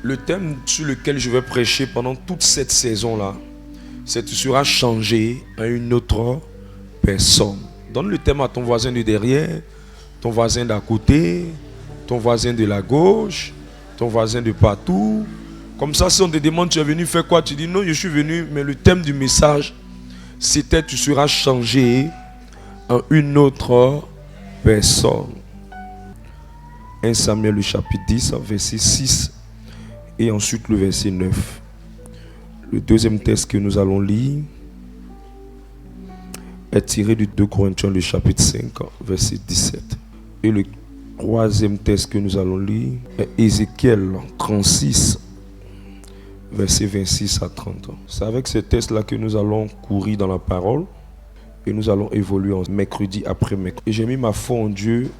Le thème sur lequel je vais prêcher pendant toute cette saison-là, c'est tu seras changé à une autre personne. Donne le thème à ton voisin de derrière, ton voisin d'à côté, ton voisin de la gauche, ton voisin de partout. Comme ça, si on te demande tu es venu faire quoi, tu dis non, je suis venu, mais le thème du message, c'était tu seras changé en une autre personne. 1 Samuel, le chapitre 10, verset 6 et ensuite le verset 9. Le deuxième texte que nous allons lire est tiré du 2 Corinthiens, le chapitre 5, verset 17. Et le troisième texte que nous allons lire est Ézéchiel 36, verset 26 à 30. C'est avec ces textes-là que nous allons courir dans la parole et nous allons évoluer en mercredi après mercredi. Et j'ai mis ma foi en Dieu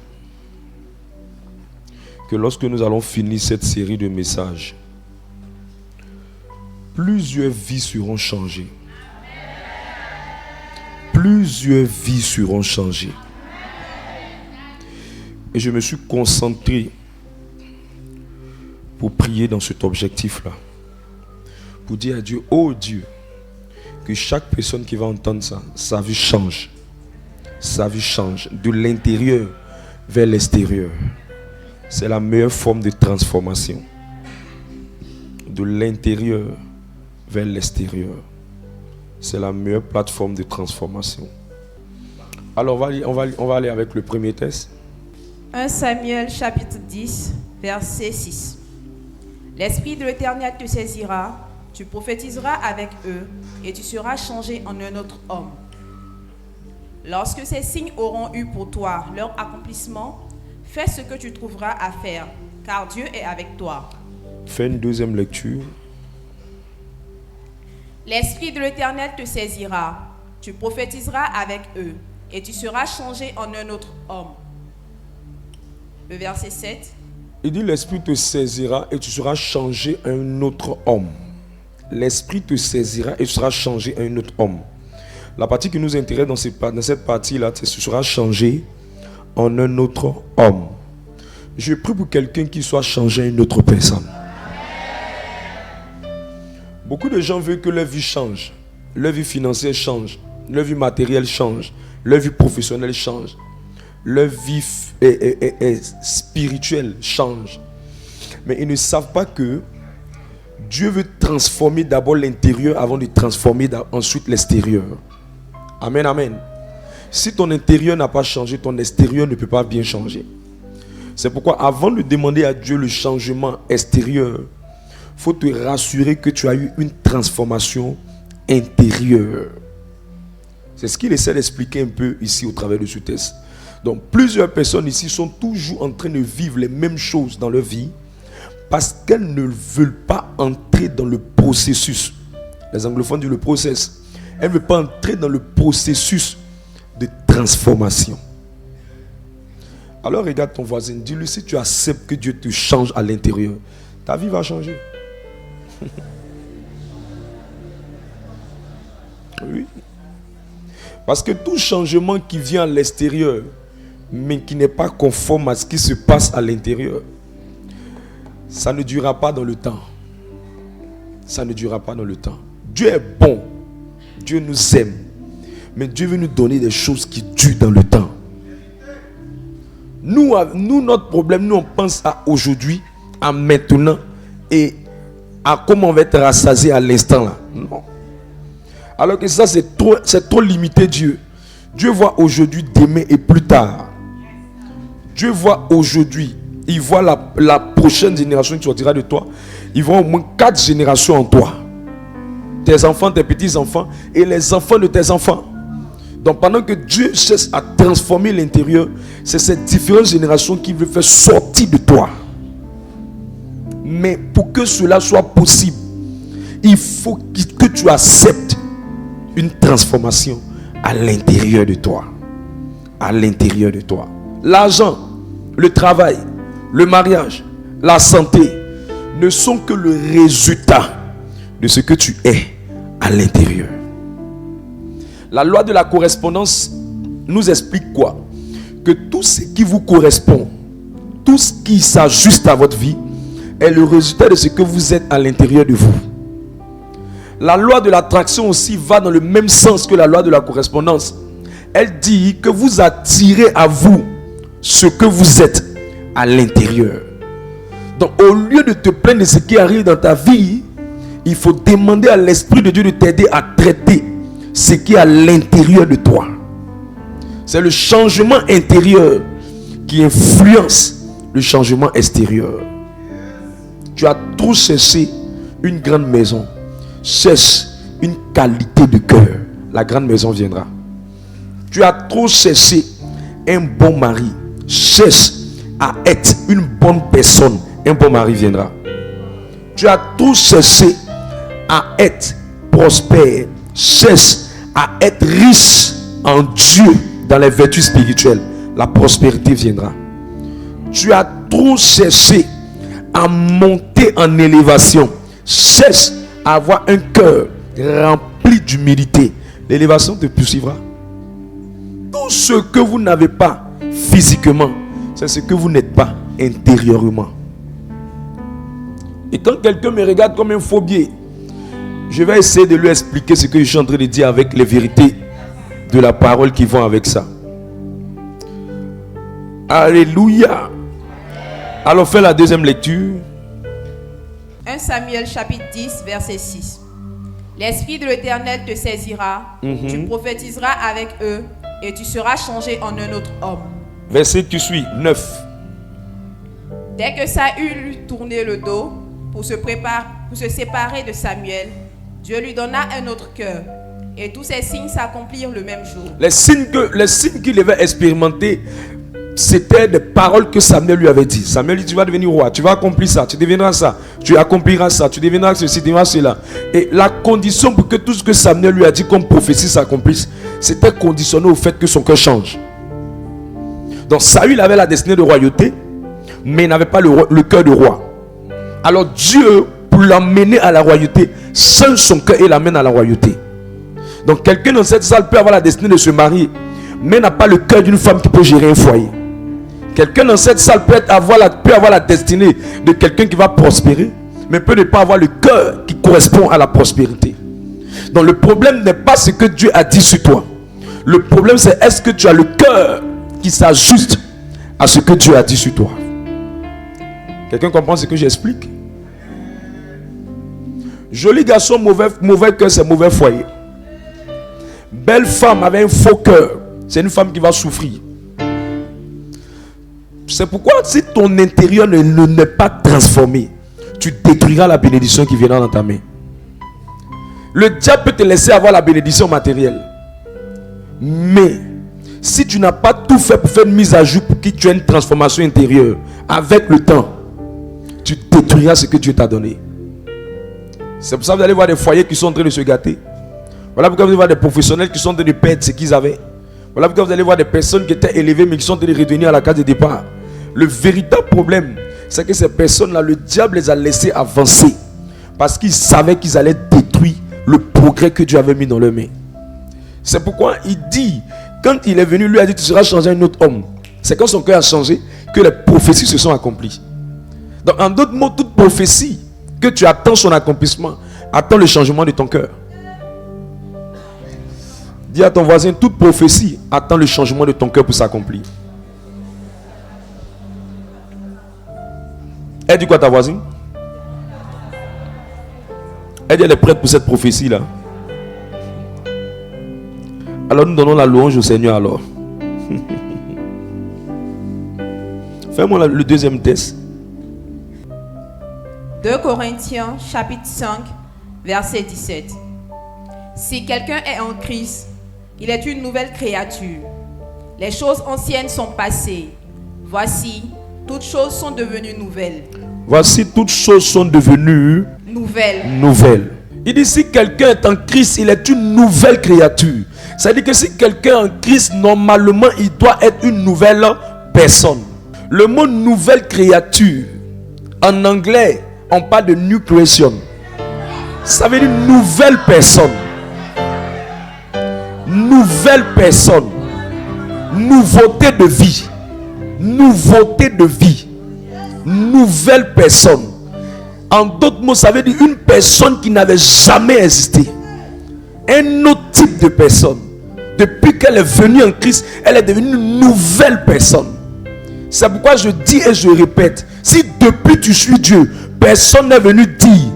que lorsque nous allons finir cette série de messages, plusieurs vies seront changées. Plusieurs vies seront changées. Et je me suis concentré pour prier dans cet objectif-là. Pour dire à Dieu, oh Dieu, que chaque personne qui va entendre ça, sa vie change. Sa vie change de l'intérieur vers l'extérieur. C'est la meilleure forme de transformation. De l'intérieur vers l'extérieur. C'est la meilleure plateforme de transformation. Alors on va aller avec le premier texte. 1 Samuel chapitre 10, verset 6. L'Esprit de l'Éternel te saisira, tu prophétiseras avec eux et tu seras changé en un autre homme. Lorsque ces signes auront eu pour toi leur accomplissement, fais ce que tu trouveras à faire, car Dieu est avec toi. Fais une deuxième lecture. L'Esprit de l'Éternel te saisira, tu prophétiseras avec eux, et tu seras changé en un autre homme. Le verset 7. Il dit l'Esprit te saisira et tu seras changé en un autre homme. L'Esprit te saisira et tu seras changé en un autre homme. La partie qui nous intéresse dans cette partie-là, c'est que tu seras changé en un autre homme. Je prie pour quelqu'un qui soit changé en une autre personne. Beaucoup de gens veulent que leur vie change. Leur vie financière change. Leur vie matérielle change. Leur vie professionnelle change. Leur vie spirituelle change. Mais ils ne savent pas que Dieu veut transformer d'abord l'intérieur avant de transformer ensuite l'extérieur. Amen, amen. Si ton intérieur n'a pas changé, ton extérieur ne peut pas bien changer. C'est pourquoi avant de demander à Dieu le changement extérieur, il faut te rassurer que tu as eu une transformation intérieure. C'est ce qu'il essaie d'expliquer un peu ici au travers de ce texte. Donc plusieurs personnes ici sont toujours en train de vivre les mêmes choses dans leur vie parce qu'elles ne veulent pas entrer dans le processus. Les anglophones disent le process. Elles ne veulent pas entrer dans le processus de transformation. Alors regarde ton voisin, dis-lui si tu acceptes que Dieu te change à l'intérieur, ta vie va changer. Oui. Parce que tout changement qui vient à l'extérieur, mais qui n'est pas conforme à ce qui se passe à l'intérieur, ça ne durera pas dans le temps. Ça ne durera pas dans le temps. Dieu est bon. Dieu nous aime. Mais Dieu veut nous donner des choses qui durent dans le temps. Nous, notre problème, nous on pense à aujourd'hui, à maintenant et à comment on va être rassasié à l'instant là. Non. Alors que ça c'est trop limité Dieu. Dieu voit aujourd'hui, demain et plus tard. Dieu voit aujourd'hui. Il voit la prochaine génération qui sortira de toi. Il voit au moins 4 générations en toi. Tes enfants, tes petits-enfants et les enfants de tes enfants. Donc pendant que Dieu cherche à transformer l'intérieur, c'est ces différentes générations qui veut faire sortir de toi. Mais pour que cela soit possible, il faut que tu acceptes une transformation à l'intérieur de toi. À l'intérieur de toi. L'argent, le travail, le mariage, la santé ne sont que le résultat de ce que tu es à l'intérieur. La loi de la correspondance nous explique quoi? Que tout ce qui vous correspond, tout ce qui s'ajuste à votre vie, est le résultat de ce que vous êtes à l'intérieur de vous. La loi de l'attraction aussi va dans le même sens que la loi de la correspondance. Elle dit que vous attirez à vous ce que vous êtes à l'intérieur. Donc au lieu de te plaindre de ce qui arrive dans ta vie, il faut demander à l'Esprit de Dieu de t'aider à traiter ce qui est à l'intérieur de toi. C'est le changement intérieur qui influence le changement extérieur. Tu as trop cherché une grande maison. Cherche une qualité de cœur. La grande maison viendra. Tu as trop cherché un bon mari. Cherche à être une bonne personne. Un bon mari viendra. Tu as trop cherché à être prospère. Cherche à être riche en Dieu dans les vertus spirituelles. La prospérité viendra. Tu as trop cherché à monter en élévation. Cherche à avoir un cœur rempli d'humilité. L'élévation te poursuivra. Tout ce que vous n'avez pas physiquement, c'est ce que vous n'êtes pas intérieurement. Et quand quelqu'un me regarde comme un phobier, je vais essayer de lui expliquer ce que je suis en train de dire avec les vérités de la parole qui vont avec ça. Alléluia. Alors fais la deuxième lecture. 1 Samuel chapitre 10 verset 6. L'Esprit de l'Éternel te saisira, tu prophétiseras avec eux et tu seras changé en un autre homme. Verset qui suit, 9. Dès que Saül lui tournait le dos pour se séparer de Samuel, Dieu lui donna un autre cœur et tous ces signes s'accomplirent le même jour. Les signes qu'il avait expérimentés, c'était des paroles que Samuel lui avait dit. Samuel dit, tu vas devenir roi, tu vas accomplir ça, tu deviendras ça, tu accompliras ça, tu deviendras ceci, tu deviendras cela. Et la condition pour que tout ce que Samuel lui a dit comme prophétie s'accomplisse, c'était conditionné au fait que son cœur change. Donc Saül avait la destinée de royauté, mais il n'avait pas le cœur de roi. Alors Dieu, pour l'amener à la royauté, change son cœur et l'amène à la royauté. Donc quelqu'un dans cette salle peut avoir la destinée de se marier, mais n'a pas le cœur d'une femme qui peut gérer un foyer. Quelqu'un dans cette salle peut avoir la destinée de quelqu'un qui va prospérer, mais peut ne pas avoir le cœur qui correspond à la prospérité. Donc le problème n'est pas ce que Dieu a dit sur toi. Le problème c'est est-ce que tu as le cœur qui s'ajuste à ce que Dieu a dit sur toi. Quelqu'un comprend ce que j'explique? Joli garçon, mauvais cœur, c'est mauvais foyer. Belle femme avec un faux cœur, c'est une femme qui va souffrir. C'est pourquoi si ton intérieur n'est pas transformé, tu détruiras la bénédiction qui viendra dans ta main. Le diable peut te laisser avoir la bénédiction matérielle. Mais si tu n'as pas tout fait pour faire une mise à jour pour que tu aies une transformation intérieure, avec le temps, tu détruiras ce que Dieu t'a donné. C'est pour ça que vous allez voir des foyers qui sont en train de se gâter. Voilà pourquoi vous allez voir des professionnels qui sont en train de perdre ce qu'ils avaient. Voilà pourquoi vous allez voir des personnes qui étaient élevées mais qui sont en train de revenir à la case de départ. Le véritable problème, c'est que ces personnes-là, le diable les a laissés avancer parce qu'ils savaient qu'ils allaient détruire le progrès que Dieu avait mis dans leurs mains. C'est pourquoi il dit, quand il est venu, lui a dit, tu seras changé un autre homme. C'est quand son cœur a changé que les prophéties se sont accomplies. Donc en d'autres mots, toute prophétie que tu attends son accomplissement, attends le changement de ton cœur. Dis à ton voisin, toute prophétie attend le changement de ton cœur pour s'accomplir. Elle dit quoi ta voisine? Elle dit elle est prête pour cette prophétie-là. Alors nous donnons la louange au Seigneur alors. Fais-moi le deuxième test. 2 Corinthiens chapitre 5 verset 17. Si quelqu'un est en Christ, il est une nouvelle créature. Les choses anciennes sont passées. Voici, toutes choses sont devenues nouvelles. Voici, toutes choses sont devenues nouvelles. Il dit si quelqu'un est en Christ, il est une nouvelle créature. C'est-à-dire que si quelqu'un est en Christ, normalement, il doit être une nouvelle personne. Le mot nouvelle créature, en anglais, on parle de new creation. Ça veut dire nouvelle personne. Nouvelle personne. Nouveauté de vie. Nouveauté de vie. Nouvelle personne. En d'autres mots, ça veut dire une personne qui n'avait jamais existé. Un autre type de personne. Depuis qu'elle est venue en Christ, elle est devenue une nouvelle personne. C'est pourquoi je dis et je répète, si depuis tu suis Dieu, personne n'est venu dire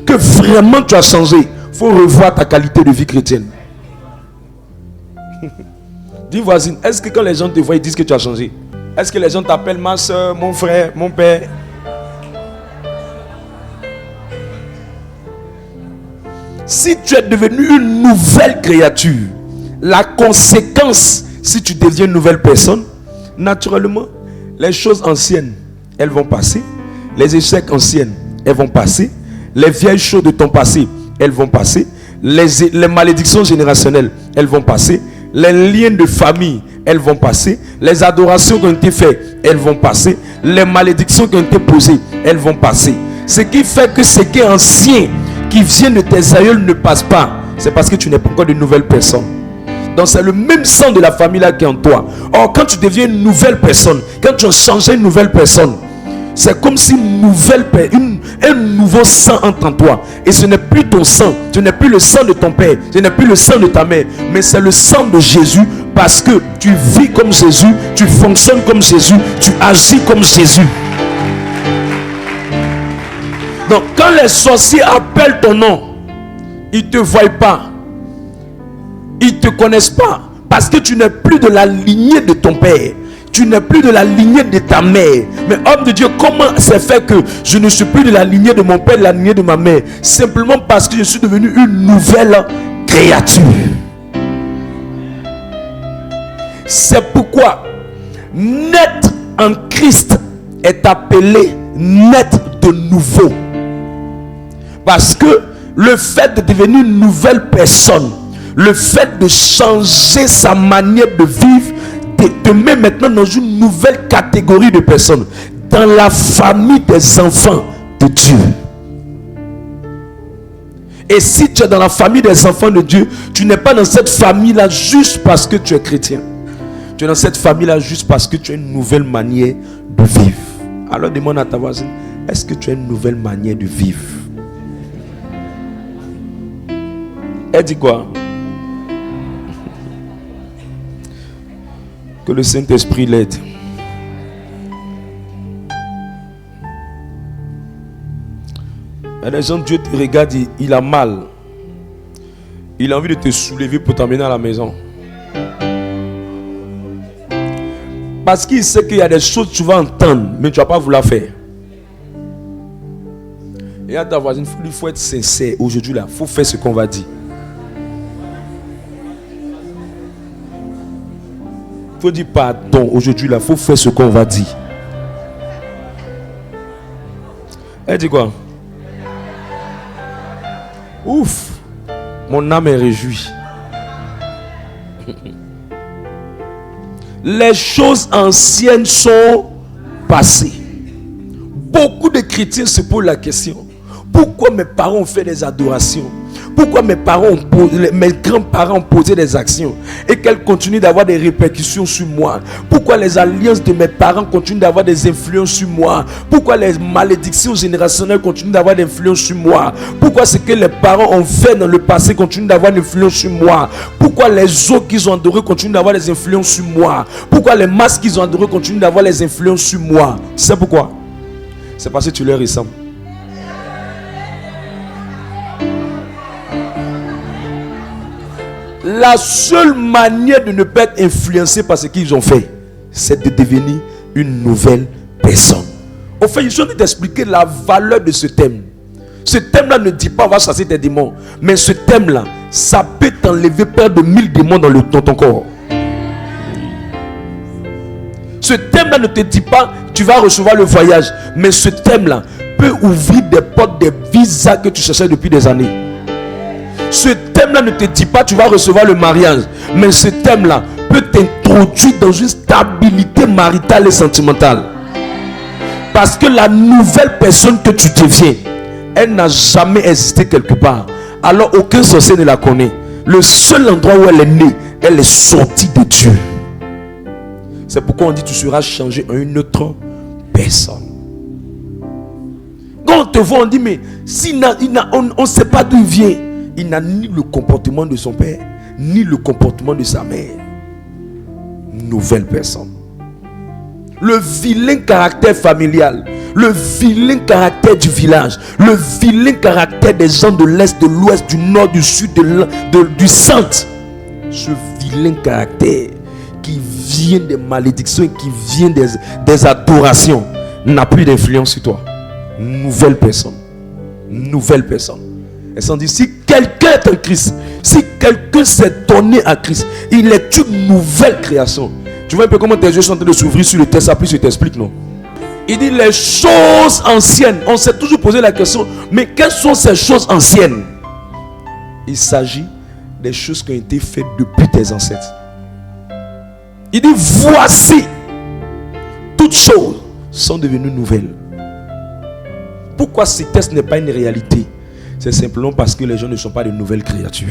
que vraiment tu as changé, il faut revoir ta qualité de vie chrétienne. Dis voisine, est-ce que quand les gens te voient, ils disent que tu as changé? Est-ce que les gens t'appellent ma soeur, mon frère, mon père? Si tu es devenu une nouvelle créature, la conséquence, si tu deviens une nouvelle personne, naturellement, les choses anciennes, elles vont passer. Les échecs anciens, elles vont passer. Les vieilles choses de ton passé, elles vont passer. Les malédictions générationnelles, elles vont passer. Les liens de famille, elles vont passer. Les adorations qui ont été faites, elles vont passer. Les malédictions qui ont été posées, elles vont passer. Ce qui fait que ce qui est ancien, qui vient de tes aïeuls, ne passe pas, c'est parce que tu n'es pas encore de nouvelle personne. Donc c'est le même sang de la famille là qui est en toi. Or quand tu deviens une nouvelle personne, quand tu as changé une nouvelle personne, c'est comme si un nouveau sang entre en toi. Et ce n'est plus ton sang, ce n'est plus le sang de ton père, ce n'est plus le sang de ta mère, mais c'est le sang de Jésus, parce que tu vis comme Jésus, tu fonctionnes comme Jésus, tu agis comme Jésus. Donc quand les sorciers appellent ton nom, ils ne te voient pas, ils ne te connaissent pas, parce que tu n'es plus de la lignée de ton père, tu n'es plus de la lignée de ta mère. Mais homme de Dieu, comment c'est fait que je ne suis plus de la lignée de mon père, de la lignée de ma mère? Simplement parce que je suis devenu une nouvelle créature. C'est pourquoi naître en Christ est appelé naître de nouveau. Parce que le fait de devenir une nouvelle personne, le fait de changer sa manière de vivre, te met maintenant dans une nouvelle catégorie de personnes, dans la famille des enfants de Dieu. Et si tu es dans la famille des enfants de Dieu, tu n'es pas dans cette famille-là juste parce que tu es chrétien. Tu es dans cette famille-là juste parce que tu as une nouvelle manière de vivre. Alors demande à ta voisine, est-ce que tu as une nouvelle manière de vivre? Elle dit quoi? Que le Saint-Esprit l'aide. Il y a des gens, Dieu te regarde, il a mal. Il a envie de te soulever pour t'emmener à la maison. Parce qu'il sait qu'il y a des choses que tu vas entendre, mais tu ne vas pas vouloir faire. Et à ta voisine, il faut être sincère. Aujourd'hui, il faut faire ce qu'on va dire. Il faut dire pardon. Aujourd'hui, il faut faire ce qu'on va dire. Elle dit quoi? Ouf, mon âme est réjouie. Les choses anciennes sont passées. Beaucoup de chrétiens se posent la question: pourquoi mes parents ont fait des adorations? Pourquoi mes grands-parents ont posé des actions et qu'elles continuent d'avoir des répercussions sur moi? Pourquoi les alliances de mes parents continuent d'avoir des influences sur moi? Pourquoi les malédictions générationnelles continuent d'avoir des influences sur moi? Pourquoi ce que les parents ont fait dans le passé continue d'avoir une influence sur moi? Pourquoi les eaux qu'ils ont adorées continuent d'avoir des influences sur moi? Pourquoi les masques qu'ils ont adorés continuent d'avoir des influences sur moi? C'est pourquoi? C'est parce que tu leur ressembles. La seule manière de ne pas être influencé par ce qu'ils ont fait, c'est de devenir une nouvelle personne. Au fait, je suis en train de t'expliquer la valeur de ce thème. Ce thème-là ne dit pas on va chasser tes démons, mais ce thème-là, ça peut t'enlever près de 1000 démons dans ton corps. Ce thème-là ne te dit pas tu vas recevoir le voyage, mais ce thème-là peut ouvrir des portes, des visas que tu cherchais depuis des années. Ce thème-là ne te dit pas tu vas recevoir le mariage, mais ce thème-là peut t'introduire dans une stabilité maritale et sentimentale. Parce que la nouvelle personne que tu deviens, elle n'a jamais existé quelque part. Alors aucun sorcier ne la connaît. Le seul endroit où elle est née, elle est sortie de Dieu. C'est pourquoi on dit tu seras changé en une autre personne. Quand on te voit, on dit, mais on ne sait pas d'où il vient. Il n'a ni le comportement de son père, ni le comportement de sa mère. Nouvelle personne. Le vilain caractère familial, le vilain caractère du village, le vilain caractère des gens de l'Est, de l'Ouest, du Nord, du Sud, du Centre. Ce vilain caractère qui vient des malédictions et qui vient des adorations n'a plus d'influence sur toi. Nouvelle personne. Nouvelle personne. Elle s'en dit, si quelqu'un est en Christ, si quelqu'un s'est donné à Christ, il est une nouvelle création. Tu vois un peu comment tes yeux sont en train de s'ouvrir sur le texte, ça plus je t'explique, non? Il dit les choses anciennes. On s'est toujours posé la question, mais quelles sont ces choses anciennes? Il s'agit des choses qui ont été faites depuis tes ancêtres. Il dit voici, toutes choses sont devenues nouvelles. Pourquoi ce texte n'est pas une réalité? C'est simplement parce que les gens ne sont pas de nouvelles créatures.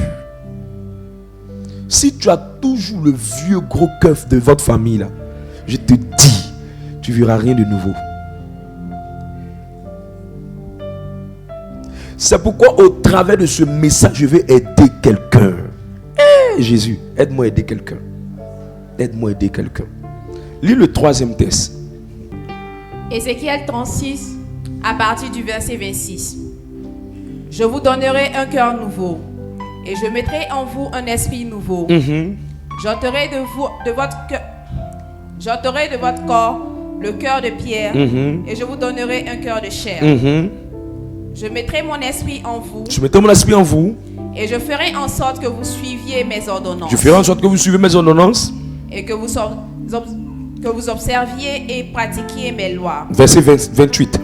Si tu as toujours le vieux gros keuf de votre famille là, je te dis, tu ne verras rien de nouveau. C'est pourquoi au travers de ce message, je vais aider quelqu'un. Jésus, aide-moi à aider quelqu'un. Aide-moi à aider quelqu'un. Lis le troisième texte. Ézéchiel 36, à partir du verset 26. Je vous donnerai un cœur nouveau, et je mettrai en vous un esprit nouveau. J'ôterai de votre corps le cœur de pierre, et je vous donnerai un cœur de chair. Je mettrai mon esprit en vous. Je mettrai mon esprit en vous. Et je ferai en sorte que vous suiviez mes ordonnances. Je ferai en sorte que vous suiviez mes ordonnances. Et que vous observiez et pratiquiez mes lois. Verset 28.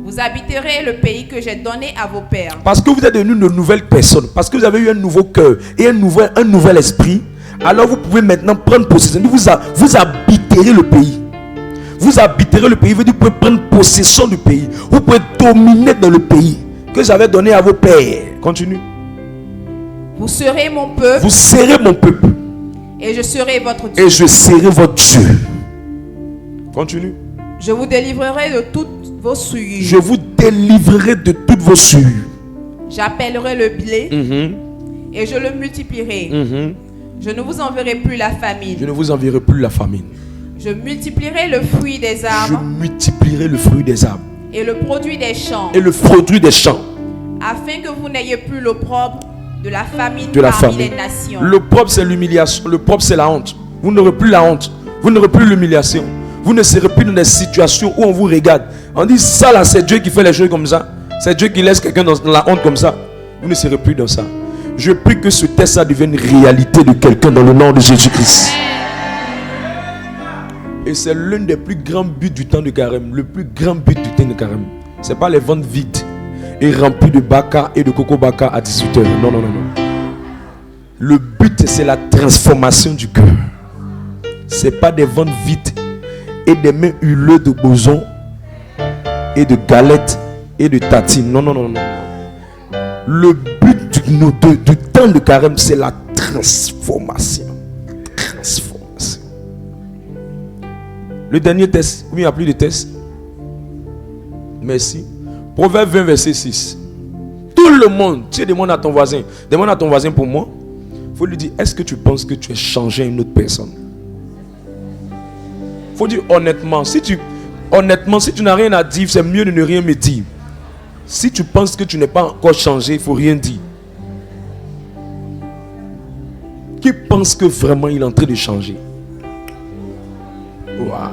Vous habiterez le pays que j'ai donné à vos pères. Parce que vous êtes devenus de nouvelles personnes, parce que vous avez eu un nouveau cœur et un nouvel esprit, alors vous pouvez maintenant prendre possession. Vous habiterez le pays. Vous habiterez le pays, veut dire que vous pouvez prendre possession du pays. Vous pouvez dominer dans le pays que j'avais donné à vos pères. Continue. Vous serez mon peuple. Vous serez mon peuple. Et je serai votre Dieu. Et je serai votre Dieu. Continue. Je vous délivrerai de toutes vos souillures. Je vous délivrerai de toutes vos souillures. J'appellerai le blé et je le multiplierai. Je ne vous enverrai plus la famine. Je ne vous enverrai plus la famine. Je multiplierai le fruit des arbres. Je multiplierai le fruit des arbres. Et le produit des champs. Et le produit des champs. Afin que vous n'ayez plus l'opprobre de la famine parmi les nations. L'opprobre, c'est l'humiliation. L'opprobre, c'est la honte. Vous n'aurez plus la honte. Vous n'aurez plus l'humiliation. Vous ne serez plus dans des situations où on vous regarde. On dit ça là, c'est Dieu qui fait les choses comme ça. C'est Dieu qui laisse quelqu'un dans la honte comme ça. Vous ne serez plus dans ça. Je prie que ce test devienne réalité de quelqu'un dans le nom de Jésus-Christ. Et c'est l'un des plus grands buts du temps de carême. Le plus grand but du temps de carême. Ce n'est pas les ventes vides et remplies de baka et de coco baka à 18h. Non, non, non, non. Le but, c'est la transformation du cœur. Ce n'est pas des ventes vides et des mains huleuses de boson et de galettes et de tatines. Non, non, non, non. Le but du temps de carême, c'est la transformation. Transformation. Le dernier test. Oui, il n'y a plus de test. Merci. Proverbe 20, verset 6. Tout le monde, tu demandes à ton voisin. Demande à ton voisin pour moi. Il faut lui dire, est-ce que tu penses que tu es changé à une autre personne? Il faut dire honnêtement. Si tu n'as rien à dire, c'est mieux de ne rien me dire. Si tu penses que tu n'es pas encore changé, il ne faut rien dire. Qui pense que vraiment il est en train de changer? Voilà.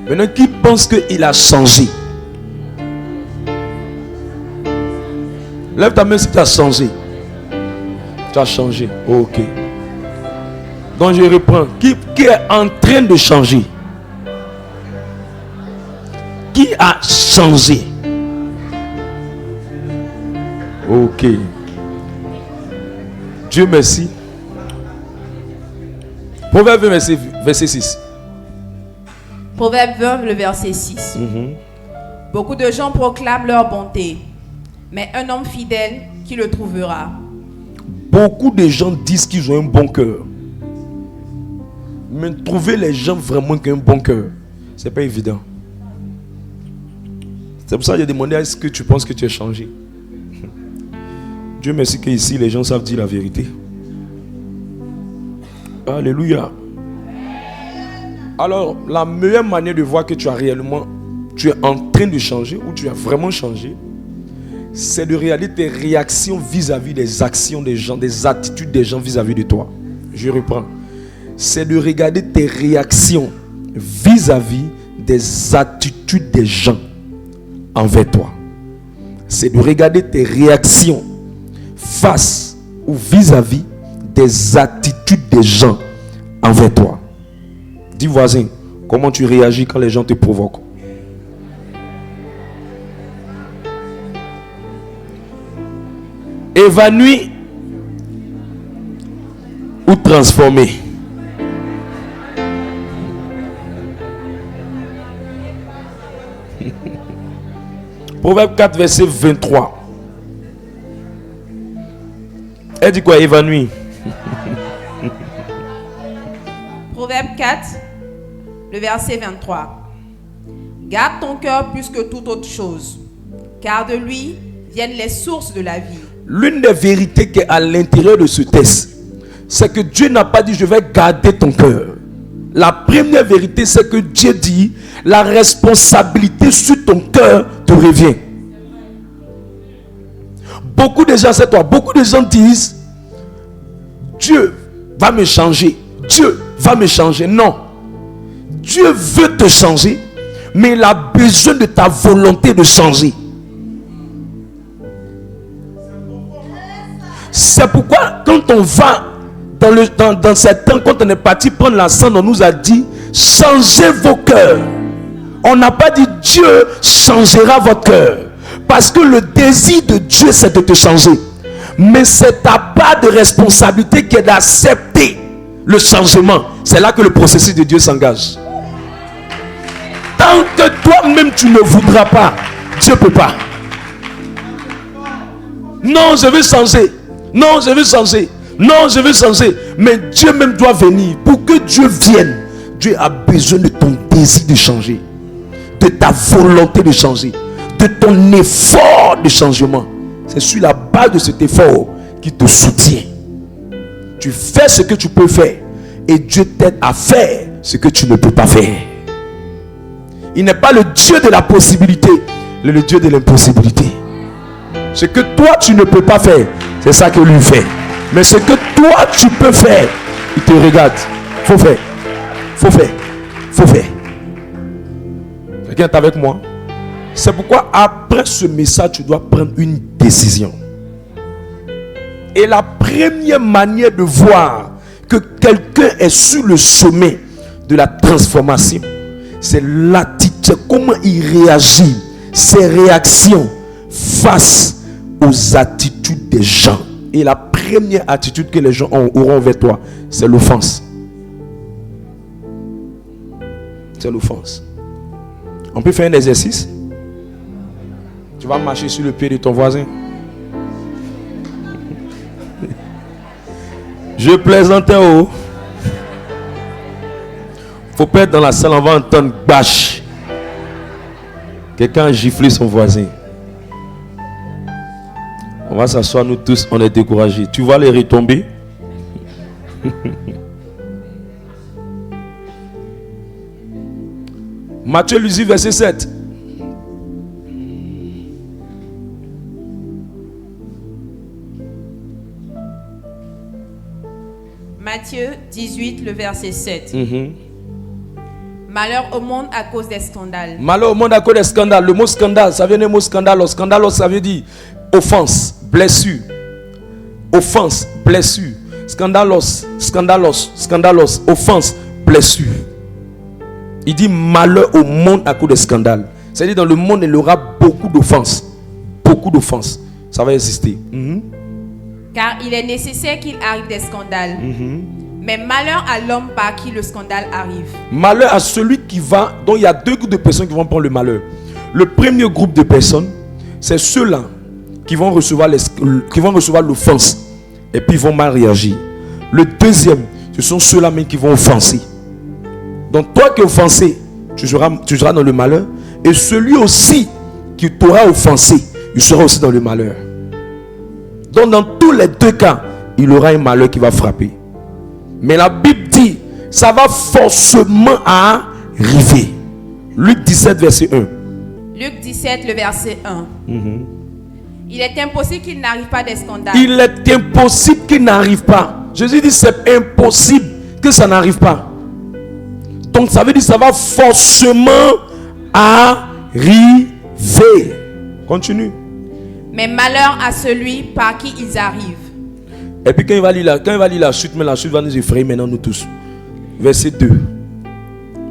Maintenant, qui pense qu'il a changé? Lève ta main si tu as changé. Tu as changé. Ok. Donc je reprends. Qui est en train de changer? Qui a changé? Ok. Dieu merci. Proverbe 20, verset 6. Proverbe 20, le verset 6. Beaucoup de gens proclament leur bonté, mais un homme fidèle, qui le trouvera? Beaucoup de gens disent qu'ils ont un bon cœur. Mais trouver les gens vraiment qui ont un bon cœur, c'est pas évident. C'est pour ça que j'ai demandé, est-ce que tu penses que tu es changé? Dieu merci qu'ici, les gens savent dire la vérité. Alléluia. Alors, la meilleure manière de voir que tu es en train de changer, ou tu as vraiment changé, c'est de regarder tes réactions vis-à-vis des actions des gens, des attitudes des gens vis-à-vis de toi. Je reprends. C'est de regarder tes réactions vis-à-vis des attitudes des gens envers toi. C'est de regarder tes réactions face ou vis-à-vis des attitudes des gens envers toi. Dis voisin, comment tu réagis quand les gens te provoquent? Évanoui ou transformé? Proverbe 4, verset 23. Elle dit quoi? Évanoui. Proverbe 4, le verset 23. Garde ton cœur plus que toute autre chose, car de lui viennent les sources de la vie. L'une des vérités qui est à l'intérieur de ce texte, c'est que Dieu n'a pas dit je vais garder ton cœur. La première vérité, c'est que Dieu dit la responsabilité sur ton cœur te revient. Beaucoup de gens, c'est toi, beaucoup de gens disent Dieu va me changer, Dieu va me changer. Non, Dieu veut te changer, mais il a besoin de ta volonté de changer. C'est pourquoi quand on va dans ces temps, quand on est parti prendre l'encens, on nous a dit changez vos cœurs. On n'a pas dit Dieu changera votre cœur, parce que le désir de Dieu c'est de te changer, mais c'est ta part de responsabilité qui est d'accepter le changement. C'est là que le processus de Dieu s'engage. Tant que toi-même tu ne voudras pas, Dieu ne peut pas. Non, je veux changer. Non, je veux changer. Non, je veux changer. Mais Dieu même doit venir. Pour que Dieu vienne, Dieu a besoin de ton désir de changer, de ta volonté de changer, de ton effort de changement. C'est sur la base de cet effort qui te soutient. Tu fais ce que tu peux faire et Dieu t'aide à faire ce que tu ne peux pas faire. Il n'est pas le Dieu de la possibilité, il est le Dieu de l'impossibilité. Ce que toi tu ne peux pas faire, c'est ça que lui fait. Mais ce que toi tu peux faire, il te regarde. Faut faire. Faut faire. Faut faire. Quelqu'un est avec moi? C'est pourquoi après ce message, tu dois prendre une décision. Et la première manière de voir que quelqu'un est sur le chemin de la transformation, c'est l'attitude, comment il réagit, ses réactions face aux attitudes des gens. Et la première attitude que les gens auront vers toi, c'est l'offense. C'est l'offense. On peut faire un exercice. Tu vas marcher sur le pied de ton voisin. Je plaisantais haut. Faut pas être dans la salle, on va entendre bâche. Quelqu'un a giflé son voisin. On va s'asseoir, nous tous, on est découragés. Tu vas les retomber. Matthieu 18, verset 7. Matthieu 18, le verset 7. Malheur au monde à cause des scandales. Malheur au monde à cause des scandales. Le mot scandale, ça vient du mot scandalos. Scandalos, ça veut dire offense, blessure. Offense, blessure. Scandalos, scandalos, scandalos, offense, blessure. Il dit malheur au monde à cause des scandales. C'est-à-dire dans le monde, il y aura beaucoup d'offenses. Beaucoup d'offenses. Ça va exister. Car il est nécessaire qu'il arrive des scandales. Mais malheur à l'homme par qui le scandale arrive. Malheur à celui qui va. Donc il y a deux groupes de personnes qui vont prendre le malheur. Le premier groupe de personnes, c'est ceux-là qui vont recevoir l'offense. Et puis ils vont mal réagir. Le deuxième, ce sont ceux-là même qui vont offenser. Donc toi qui es offensé, tu seras dans le malheur. Et celui aussi qui t'aura offensé, il sera aussi dans le malheur. Donc dans tous les deux cas, il aura un malheur qui va frapper. Mais la Bible dit, ça va forcément arriver. Luc 17, verset 1. Luc 17, le verset 1. Il est impossible qu'il n'arrive pas des scandales. Il est impossible qu'il n'arrive pas. Jésus dit, c'est impossible que ça n'arrive pas. Donc ça veut dire que ça va forcément arriver. Continue. Mais malheur à celui par qui ils arrivent. Et puis quand il va lire la suite, mais la suite va nous effrayer maintenant nous tous. Verset 2.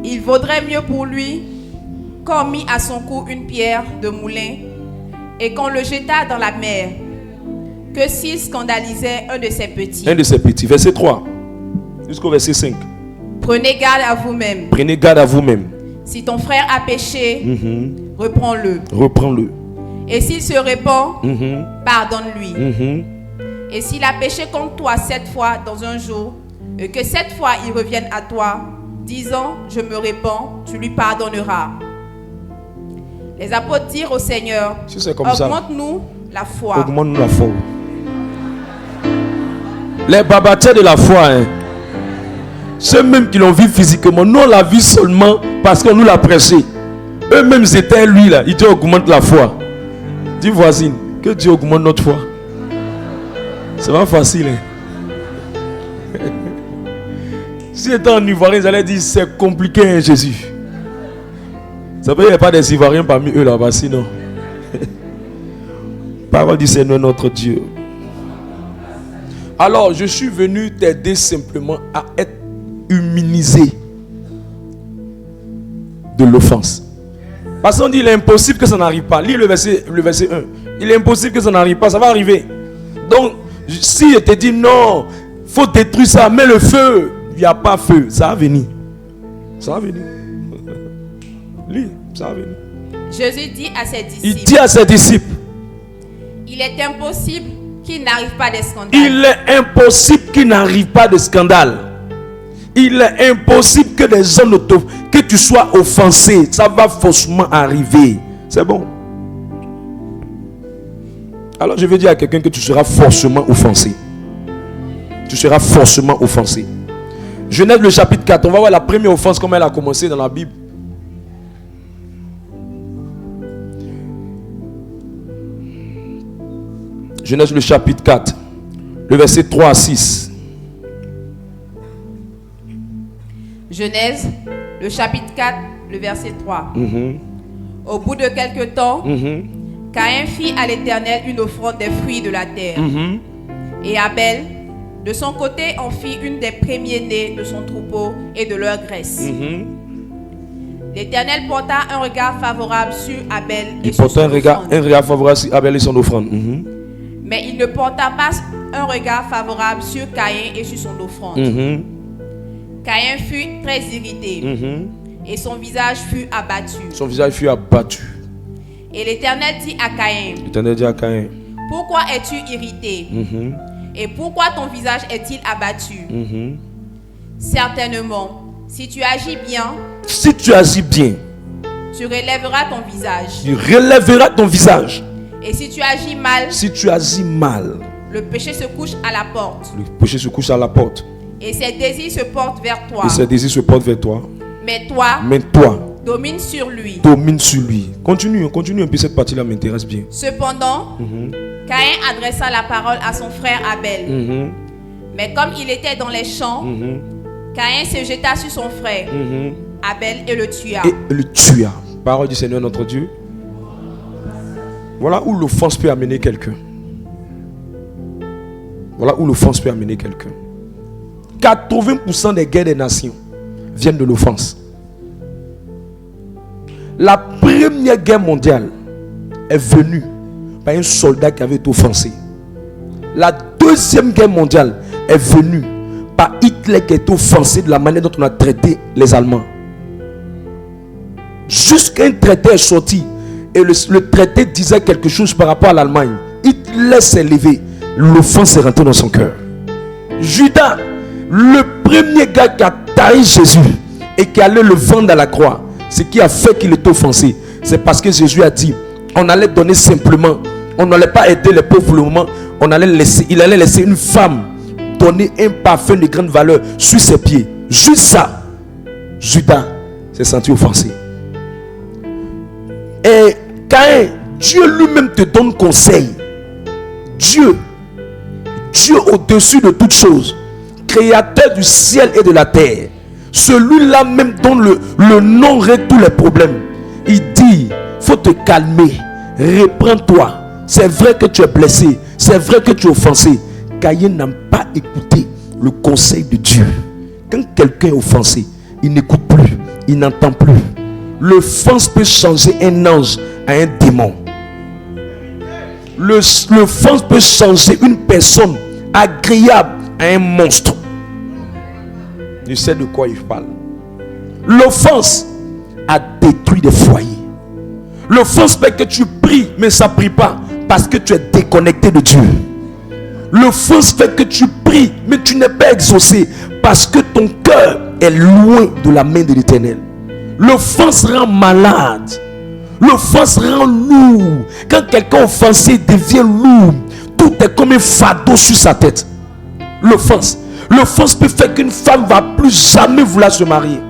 Il vaudrait mieux pour lui qu'on mit à son cou une pierre de moulin et qu'on le jeta dans la mer que s'il scandalisait un de ses petits. Un de ses petits. Verset 3 jusqu'au verset 5. Prenez garde à vous-même. Prenez garde à vous-même. Si ton frère a péché, reprends-le. Reprends-le. Et s'il se répand, pardonne-lui. Et s'il a péché contre toi 7 fois dans un jour, et que 7 fois il revienne à toi, disant je me répands, tu lui pardonneras. Les apôtres dirent au Seigneur, Si c'est comme augmente-nous la foi. Augmente-nous la foi. Les babatiers de la foi, hein, ceux-mêmes qui l'ont vu physiquement, nous on l'a vu seulement parce qu'on nous l'a prêché. Eux-mêmes étaient lui là, ils disent augmente la foi. Dis voisine, que Dieu augmente notre foi. C'est pas facile. Hein? Si c'était en Ivoirien, ils allaient dire c'est compliqué, hein, Jésus. Ça veut dire qu'il n'y a pas des Ivoiriens parmi eux là-bas, sinon. Parole du Seigneur notre Dieu. Alors, je suis venu t'aider simplement à être immunisé de l'offense. Parce qu'on dit il est impossible que ça n'arrive pas. Lis le verset 1. Il est impossible que ça n'arrive pas, ça va arriver. Donc, si je te dis non, il faut détruire ça, mais le feu, il n'y a pas feu, ça va venir. Ça va venir. Lis, ça va venir. Jésus dit à ses disciples. Il dit à ses disciples. Il est impossible qu'il n'arrive pas des scandales. Il est impossible qu'il n'arrive pas de scandale. Il est impossible que des gens que tu sois offensé. Ça va forcément arriver. C'est bon. Alors je vais dire à quelqu'un que tu seras forcément offensé. Tu seras forcément offensé. Genèse le chapitre 4. On va voir la première offense, comment elle a commencé dans la Bible. Genèse le chapitre 4. Le verset 3 à 6. Genèse, le chapitre 4, le verset 3. Au bout de quelque temps, Caïn fit à l'Éternel une offrande des fruits de la terre. Et Abel, de son côté, en fit une des premiers-nés de son troupeau et de leur graisse. L'Éternel porta un regard favorable sur Abel et sur son offrande. Un regard favorable sur Abel et son offrande. Mais il ne porta pas un regard favorable sur Caïn et sur son offrande. Caïn fut très irrité et son visage fut abattu. Son visage fut abattu. Et l'Éternel dit à Caïn, L'Éternel dit à Caïn, pourquoi es-tu irrité? Et pourquoi ton visage est-il abattu? Certainement, si tu agis bien, tu relèveras ton visage. Tu relèveras ton visage. Et si tu agis mal, le péché se couche à la porte. Le péché se couche à la porte. Et ses désirs se portent vers toi. Mais toi, domine sur lui. Continue un peu, cette partie-là m'intéresse bien. Cependant, Caïn adressa la parole à son frère Abel. Mais comme il était dans les champs, Caïn se jeta sur son frère Abel et le tua. Parole du Seigneur notre Dieu. Voilà où l'offense peut amener quelqu'un. 80% des guerres des nations viennent de l'offense. La première guerre mondiale est venue par un soldat qui avait été offensé. La deuxième guerre mondiale est venue par Hitler qui a été offensé de la manière dont on a traité les Allemands. Jusqu'un traité est sorti et le traité disait quelque chose par rapport à l'Allemagne. Hitler s'est levé, l'offense est rentrée dans son cœur. Judas, le premier gars qui a taillé Jésus et qui allait le vendre à la croix, ce qui a fait qu'il est offensé, c'est parce que Jésus a dit, On allait donner simplement. On n'allait pas aider les pauvres pour le moment. Il allait laisser une femme donner un parfum de grande valeur sur ses pieds. Juste ça. Judas s'est senti offensé. Et quand Dieu lui-même te donne conseil, Dieu au-dessus de toutes choses, créateur du ciel et de la terre, celui-là même dont le nom règle tous les problèmes, il dit, faut te calmer, reprends-toi. C'est vrai que tu es blessé, c'est vrai que tu es offensé. Caïn n'a pas écouté le conseil de Dieu. Quand quelqu'un est offensé, il n'écoute plus, il n'entend plus. L'offense peut changer un ange à un démon. L'offense peut changer une personne agréable à un monstre. Je sais de quoi il parle. L'offense a détruit des foyers. L'offense fait que tu pries, mais ça ne prie pas parce que tu es déconnecté de Dieu. L'offense fait que tu pries, mais tu n'es pas exaucé parce que ton cœur est loin de la main de l'Éternel. L'offense rend malade. L'offense rend lourd. Quand quelqu'un offensé devient lourd, tout est comme un fardeau sur sa tête. L'offense peut faire qu'une femme ne va plus jamais vouloir se marier.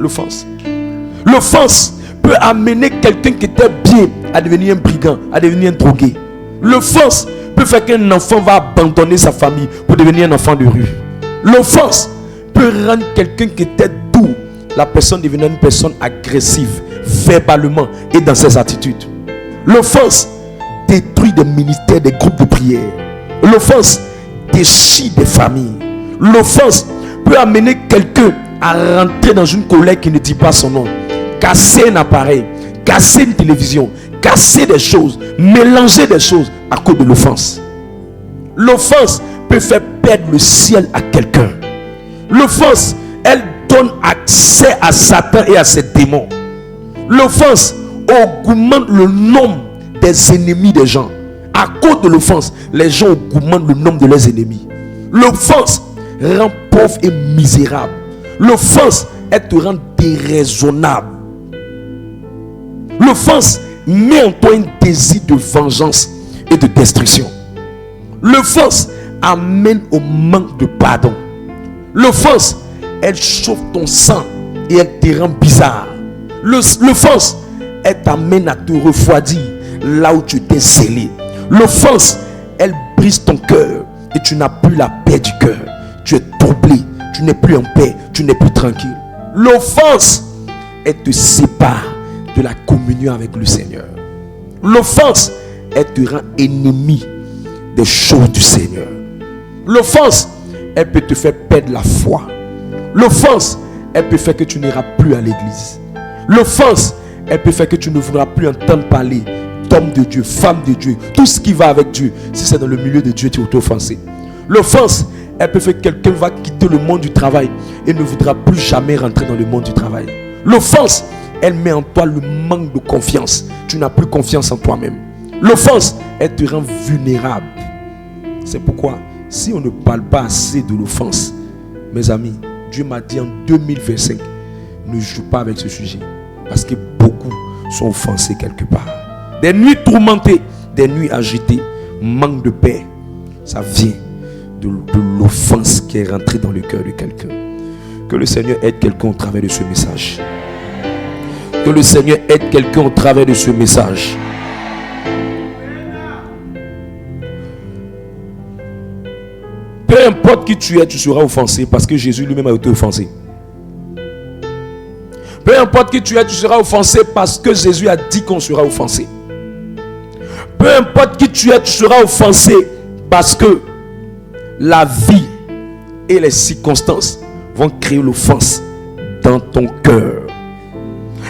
L'offense peut amener quelqu'un qui était bien à devenir un brigand, à devenir un drogué. L'offense peut faire qu'un enfant va abandonner sa famille pour devenir un enfant de rue. L'offense peut rendre quelqu'un qui était doux, la personne devenir une personne agressive, verbalement et dans ses attitudes. L'offense détruit des ministères, des groupes de prière. L'offense déchire des familles. L'offense peut amener quelqu'un à rentrer dans une colère qui ne dit pas son nom, casser un appareil, casser une télévision, casser des choses, mélanger des choses à cause de l'offense. L'offense peut faire perdre le ciel à quelqu'un. L'offense, elle donne accès à Satan et à ses démons. L'offense augmente le nombre des ennemis des gens. À cause de l'offense, les gens augmentent le nombre de leurs ennemis. L'offense rend pauvre et misérable. L'offense, elle te rend déraisonnable. L'offense met en toi un désir de vengeance et de destruction. L'offense amène au manque de pardon. L'offense, elle chauffe ton sang et elle te rend bizarre. L'offense, elle t'amène à te refroidir là où tu t'es scellé. L'offense, elle brise ton cœur et tu n'as plus la paix du cœur. Tu es troublé, tu n'es plus en paix, tu n'es plus tranquille. L'offense, elle te sépare de la communion avec le Seigneur. L'offense, elle te rend ennemi des choses du Seigneur. L'offense, elle peut te faire perdre la foi. L'offense, elle peut faire que tu n'iras plus à l'église. L'offense, elle peut faire que tu ne voudras plus entendre parler d'homme de Dieu, femme de Dieu, tout ce qui va avec Dieu. Si c'est dans le milieu de Dieu, tu es offensé. L'offense, elle peut faire que quelqu'un va quitter le monde du travail et ne voudra plus jamais rentrer dans le monde du travail. L'offense, elle met en toi le manque de confiance. Tu n'as plus confiance en toi-même. L'offense, elle te rend vulnérable. C'est pourquoi, si on ne parle pas assez de l'offense, mes amis, Dieu m'a dit en 2025, ne joue pas avec ce sujet. Parce que beaucoup sont offensés quelque part. Des nuits tourmentées, des nuits agitées, manque de paix. Ça vient de l'offense qui est rentrée dans le cœur de quelqu'un. Que le Seigneur aide quelqu'un au travers de ce message. Que le Seigneur aide quelqu'un au travers de ce message. Peu importe qui tu es, tu seras offensé parce que Jésus lui-même a été offensé. Peu importe qui tu es, tu seras offensé parce que Jésus a dit qu'on sera offensé. Peu importe qui tu es, tu seras offensé parce que la vie et les circonstances vont créer l'offense dans ton cœur.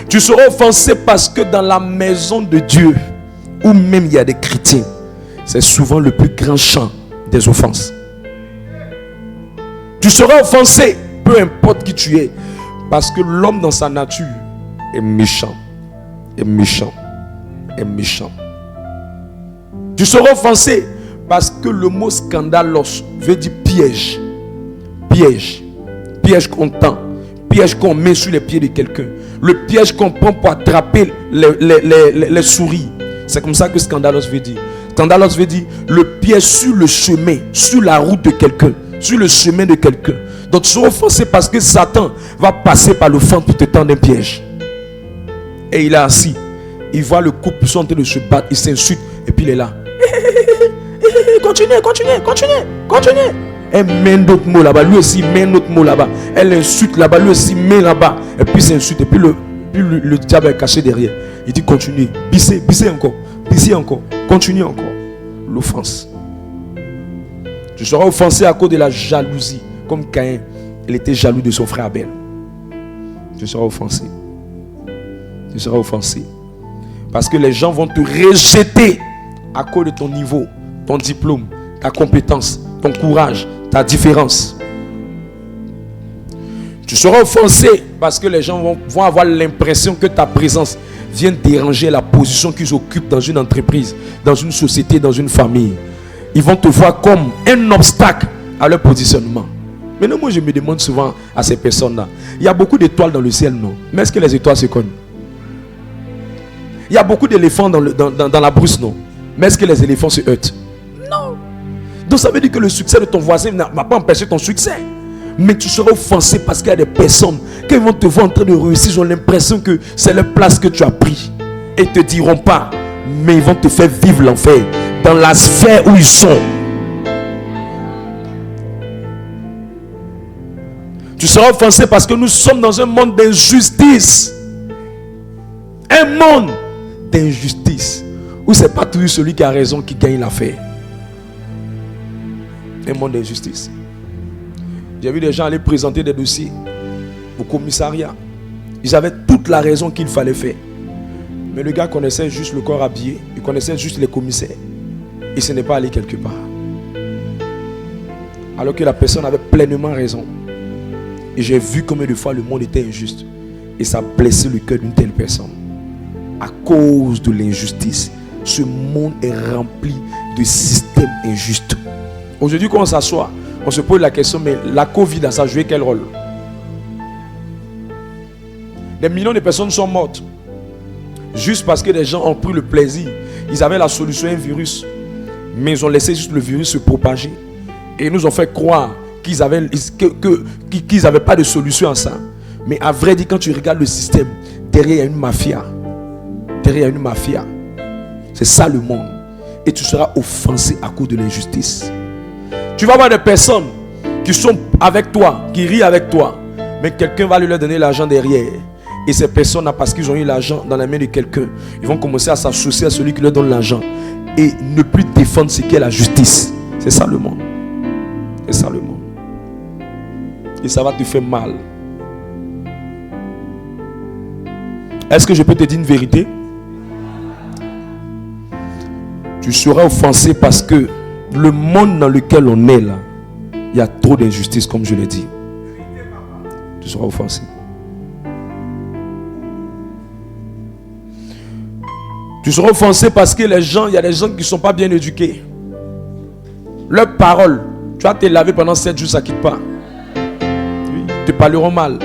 Tu seras offensé parce que dans la maison de Dieu, où même il y a des chrétiens, c'est souvent le plus grand champ des offenses. Tu seras offensé, peu importe qui tu es, parce que l'homme dans sa nature est méchant, est méchant, est méchant. Tu seras offensé parce que le mot scandalos veut dire piège. Piège. Piège qu'on tend. Piège qu'on met sur les pieds de quelqu'un. Le piège qu'on prend pour attraper les souris. C'est comme ça que scandalos veut dire. Scandalos veut dire le pied sur le chemin, sur la route de quelqu'un, sur le chemin de quelqu'un. Donc tu seras offensé parce que Satan va passer par l'offense pour te tendre un piège. Et il est assis. Il voit le couple sont en train de se battre. Il s'insulte. Et puis il est là. Continuez. Elle met d'autres mots là-bas. Lui aussi met un autre mot là-bas. Elle insulte là-bas. Lui aussi met là-bas. Et puis il s'insulte. Et puis le diable est caché derrière. Il dit continue. Bissez encore. Bissez encore. Continue encore. L'offense. Tu seras offensé à cause de la jalousie. Comme Caïn. Il était jaloux de son frère Abel. Tu seras offensé. Tu seras offensé. Parce que les gens vont te rejeter à cause de ton niveau, ton diplôme, ta compétence, ton courage, ta différence. Tu seras offensé parce que les gens vont avoir l'impression que ta présence vient déranger la position qu'ils occupent dans une entreprise, dans une société, dans une famille. Ils vont te voir comme un obstacle à leur positionnement. Maintenant, moi, je me demande souvent à ces personnes-là, il y a beaucoup d'étoiles dans le ciel, non? Mais est-ce que les étoiles se cognent? Il y a beaucoup d'éléphants dans la brousse, non? Mais est-ce que les éléphants se heurtent? Non. Donc ça veut dire que le succès de ton voisin ne va pas empêcher ton succès. Mais tu seras offensé parce qu'il y a des personnes qui vont te voir en train de réussir. Ils ont l'impression que c'est la place que tu as pris. Et ils ne te diront pas. Mais ils vont te faire vivre l'enfer dans la sphère où ils sont. Tu seras offensé parce que nous sommes dans un monde d'injustice. Un monde d'injustice où c'est pas toujours celui qui a raison qui gagne l'affaire. Un monde d'injustice. J'ai vu des gens aller présenter des dossiers au commissariat. Ils avaient toute la raison qu'il fallait faire. Mais le gars connaissait juste le corps habillé. Il connaissait juste les commissaires. Et ce n'est pas allé quelque part. Alors que la personne avait pleinement raison. Et j'ai vu combien de fois le monde était injuste. Et ça a blessé le cœur d'une telle personne. À cause de l'injustice, ce monde est rempli de systèmes injustes. Aujourd'hui, quand on s'assoit, on se pose la question, mais la Covid, ça a joué quel rôle? Des millions de personnes sont mortes. Juste parce que les gens ont pris le plaisir. Ils avaient la solution à un virus. Mais ils ont laissé juste le virus se propager. Et ils nous ont fait croire qu'ils n'avaient pas de solution à ça. Mais à vrai dire, quand tu regardes le système, derrière il y a une mafia. Derrière il y a une mafia. C'est ça le monde. Et tu seras offensé à cause de l'injustice. Tu vas voir des personnes qui sont avec toi, qui rient avec toi. Mais quelqu'un va lui leur donner l'argent derrière. Et ces personnes-là, parce qu'ils ont eu l'argent dans la main de quelqu'un, ils vont commencer à s'associer à celui qui leur donne l'argent. Et ne plus défendre ce qu'est la justice. C'est ça le monde. C'est ça le monde. Et ça va te faire mal. Est-ce que je peux te dire une vérité? Tu seras offensé parce que le monde dans lequel on est là, il y a trop d'injustice, comme je l'ai dit. Tu seras offensé. Tu seras offensé parce que les gens, il y a des gens qui ne sont pas bien éduqués. Leurs paroles, tu vas te laver pendant 7 jours, ça ne quitte pas. Oui, ils te parleront mal.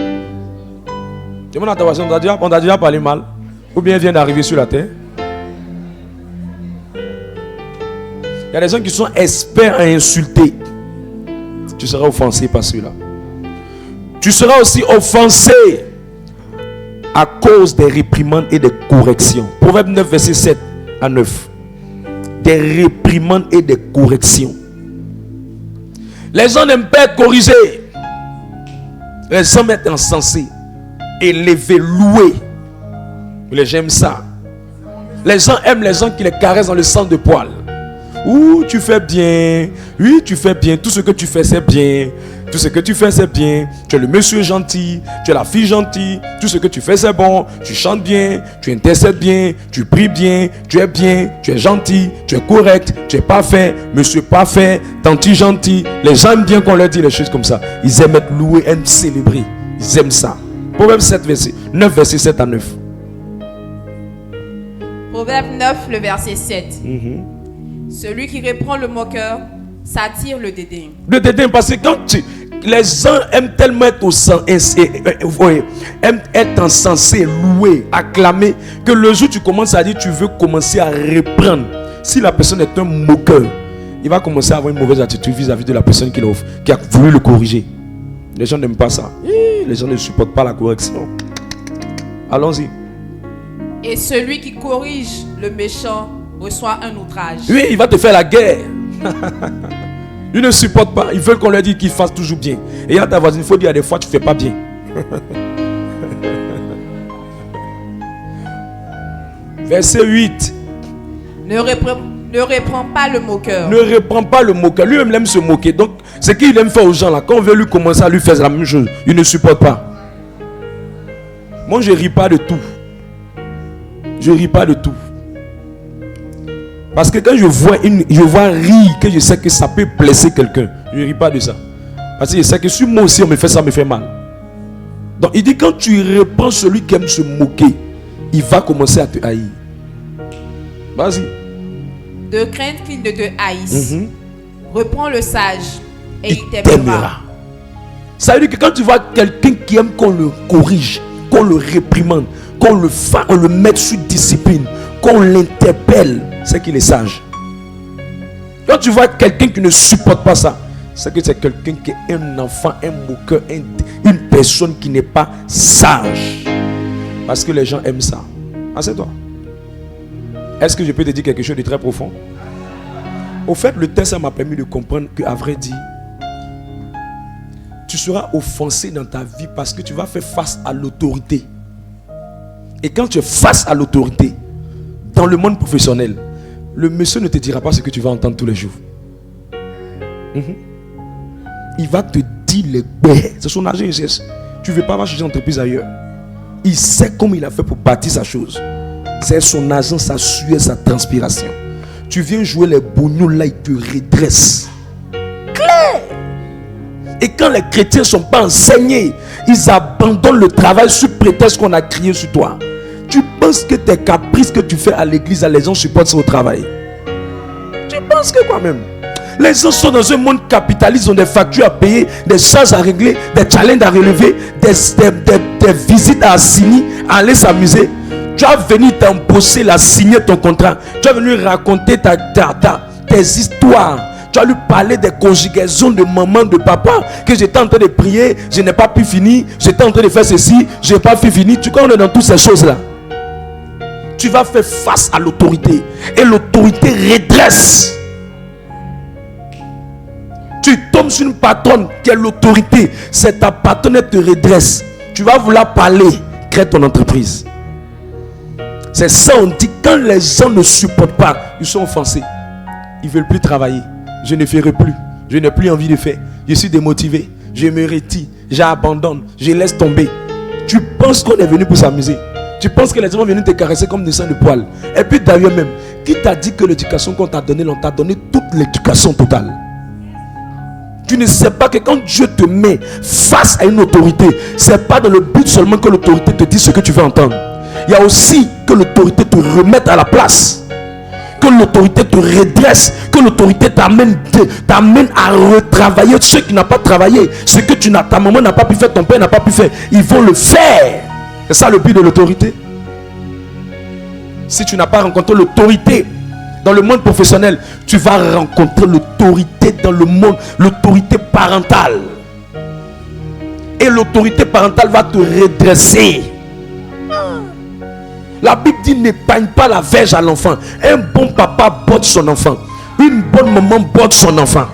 Demande à ta voisine, on t'a déjà parlé mal? Ou bien vient d'arriver sur la terre? Il y a des gens qui sont experts à insulter. Tu seras offensé par cela. Tu seras aussi offensé à cause des réprimandes et des corrections. Proverbe 9, verset 7 à 9. Des réprimandes et des corrections. Les gens n'aiment pas être corrigés. Les gens aiment être encensés, élevés, loués. Les gens aiment ça. Les gens aiment les gens qui les caressent dans le sang de poil. Ouh, tu fais bien. Oui, tu fais bien. Tout ce que tu fais, c'est bien. Tout ce que tu fais, c'est bien. Tu es le monsieur gentil. Tu es la fille gentille. Tout ce que tu fais, c'est bon. Tu chantes bien. Tu intercèdes bien. Tu pries bien. Tu es bien. Tu es gentil. Tu es correct. Tu es parfait. Monsieur parfait. Tanti gentil. Les gens aiment bien qu'on leur dise les choses comme ça. Ils aiment être loués, aiment célébrer. Ils aiment ça. Proverbe 9, verset 7 à 9. Proverbe 9, le verset 7. Celui qui reprend le moqueur s'attire le dédain. Le dédain, parce que quand Les gens aiment tellement être aiment être encensés, loués, acclamés, que le jour où tu commences à dire tu veux commencer à reprendre, si la personne est un moqueur, il va commencer à avoir une mauvaise attitude vis-à-vis de la personne qui a voulu le corriger. Les gens n'aiment pas ça. Les gens ne supportent pas la correction. Allons-y. Et celui qui corrige le méchant reçoit un outrage. Oui, il va te faire la guerre. Ils ne supportent pas. Ils veulent qu'on leur dise qu'il fasse toujours bien. Et à ta voisine, il faut dire des fois tu ne fais pas bien. Verset 8. Ne reprends pas le moqueur. Ne reprends pas le moqueur. Lui-même il aime se moquer. Donc, ce qu'il aime faire aux gens là, quand on veut lui commencer à lui faire la même chose, il ne supporte pas. Moi, je ne ris pas de tout. Je ne ris pas de tout. Parce que quand je vois rire, que je sais que ça peut blesser quelqu'un, je ne ris pas de ça. Parce que je sais que si moi aussi on me fait ça, me fait mal. Donc il dit quand tu reprends celui qui aime se moquer, il va commencer à te haïr. Vas-y. De crainte qu'il ne te haïsse. Reprends le sage et il t'aimera. Ça veut dire que quand tu vois quelqu'un qui aime qu'on le corrige, qu'on le réprimande, qu'on le mette sous discipline, qu'on l'interpelle, c'est qu'il est sage. Quand tu vois quelqu'un qui ne supporte pas ça, c'est que c'est quelqu'un qui est un enfant, un moqueur, une personne qui n'est pas sage. Parce que les gens aiment ça. Assieds-toi. Est-ce que je peux te dire quelque chose de très profond? Au fait, le texte m'a permis de comprendre qu'à vrai dire, tu seras offensé dans ta vie parce que tu vas faire face à l'autorité. Et quand tu es face à l'autorité, dans le monde professionnel, le monsieur ne te dira pas ce que tu vas entendre tous les jours. Il va te dire les bêtes. C'est son argent. Tu ne veux pas avoir changer d'entreprise ailleurs. Il sait comment il a fait pour bâtir sa chose. C'est son argent, sa sueur, sa transpiration. Tu viens jouer les bognons là, il te redresse. Clair. Et quand les chrétiens ne sont pas enseignés, ils abandonnent le travail sous prétexte qu'on a crié sur toi. Tu penses que tes caprices que tu fais à l'église, les gens supportent ça au travail? Tu penses que quoi même? Les gens sont dans un monde capitaliste, ils ont des factures à payer, des charges à régler, des challenges à relever, des visites à assigner, à aller s'amuser. Tu vas venir t'embaucher, la signer ton contrat. Tu vas venir raconter tes histoires. Tu vas lui parler des conjugaisons de maman, de papa, que j'étais en train de prier, je n'ai pas pu finir, j'étais en train de faire ceci, je n'ai pas pu finir. Tu connais dans toutes ces choses-là. Tu vas faire face à l'autorité. Et l'autorité redresse. Tu tombes sur une patronne qui est l'autorité. C'est ta patronne qui te redresse. Tu vas vouloir parler, crée ton entreprise. C'est ça, on dit, quand les gens ne supportent pas, ils sont offensés. Ils ne veulent plus travailler. Je ne ferai plus. Je n'ai plus envie de faire. Je suis démotivé. Je me retire. J'abandonne. Je laisse tomber. Tu penses qu'on est venu pour s'amuser? Tu penses que les gens vont venir te caresser comme des seins de poil? Et puis d'ailleurs même, qui t'a dit que l'éducation qu'on t'a donnée, on t'a donné toute l'éducation totale? Tu ne sais pas que quand Dieu te met face à une autorité, c'est pas dans le but seulement que l'autorité te dise ce que tu veux entendre. Il y a aussi que l'autorité te remette à la place. Que l'autorité te redresse. Que l'autorité t'amène à retravailler ce qui n'a pas travaillé. Ce que ta maman n'a pas pu faire, ton père n'a pas pu faire. Ils vont le faire. C'est ça le but de l'autorité. Si tu n'as pas rencontré l'autorité dans le monde professionnel, tu vas rencontrer l'autorité dans le monde, l'autorité parentale. Et l'autorité parentale va te redresser. La Bible dit n'épargne pas la verge à l'enfant. Un bon papa botte son enfant. Une bonne maman botte son enfant.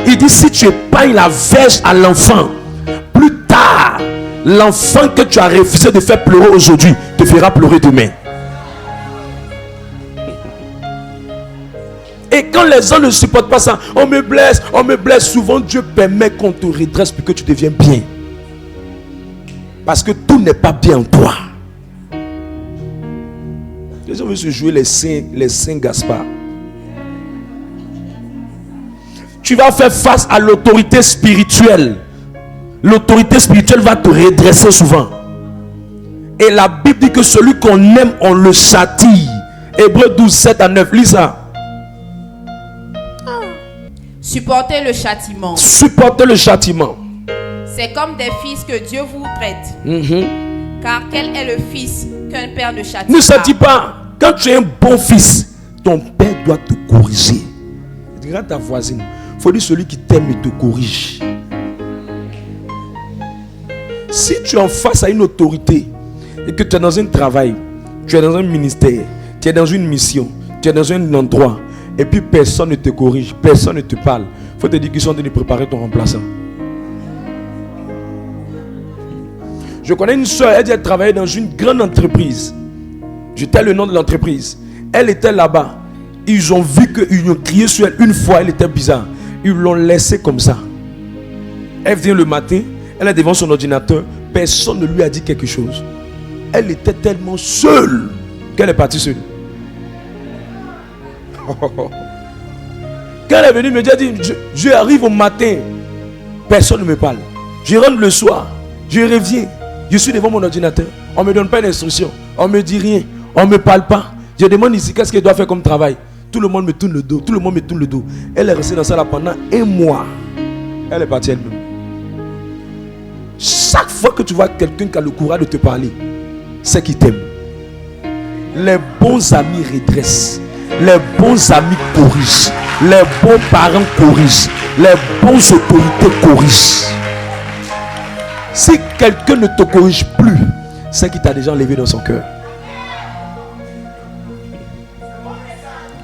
Il dit si tu épargnes la verge à l'enfant, plus tard, l'enfant que tu as refusé de faire pleurer aujourd'hui te fera pleurer demain. Et quand les gens ne supportent pas ça, on me blesse. Souvent Dieu permet qu'on te redresse pour que tu deviennes bien. Parce que tout n'est pas bien en toi. Les gens veulent se jouer les saints Gaspard. Tu vas faire face à l'autorité spirituelle. L'autorité spirituelle va te redresser souvent. Et la Bible dit que celui qu'on aime, on le châtie. Hébreux 12, 7 à 9. Lis ça. Supportez le châtiment. Supportez le châtiment. C'est comme des fils que Dieu vous prête. Car quel est le fils qu'un père ne châtie Ne châtie pas. Quand tu es un bon fils, ton père doit te corriger. Regarde ta voisine. Il faut dire celui qui t'aime et te corrige. Si tu es en face à une autorité et que tu es dans un travail, tu es dans un ministère, tu es dans une mission, tu es dans un endroit et puis personne ne te corrige, personne ne te parle, il faut te dire qu'ils sont en train de préparer ton remplaçant. Je connais une soeur, elle dit qu'elle travaillait dans une grande entreprise. Je tais le nom de l'entreprise. Elle était là-bas. Ils ont vu qu'ils ont crié sur elle une fois, elle était bizarre. Ils l'ont laissée comme ça. Elle vient le matin, elle est devant son ordinateur, personne ne lui a dit quelque chose. Elle était tellement seule qu'elle est partie seule. Quand elle est venue me dire, je arrive au matin, personne ne me parle. Je rentre le soir, je reviens, je suis devant mon ordinateur. On ne me donne pas d'instruction, on ne me dit rien, on ne me parle pas. Je demande ici qu'est-ce qu'elle doit faire comme travail. Tout le monde me tourne le dos, tout le monde me tourne le dos. Elle est restée dans ça là pendant un mois. Elle est partie elle-même. Chaque fois que tu vois quelqu'un qui a le courage de te parler, c'est qu'il t'aime. Les bons amis redressent. Les bons amis corrigent. Les bons parents corrigent. Les bonnes autorités corrigent. Si quelqu'un ne te corrige plus, c'est qu'il t'a déjà enlevé dans son cœur.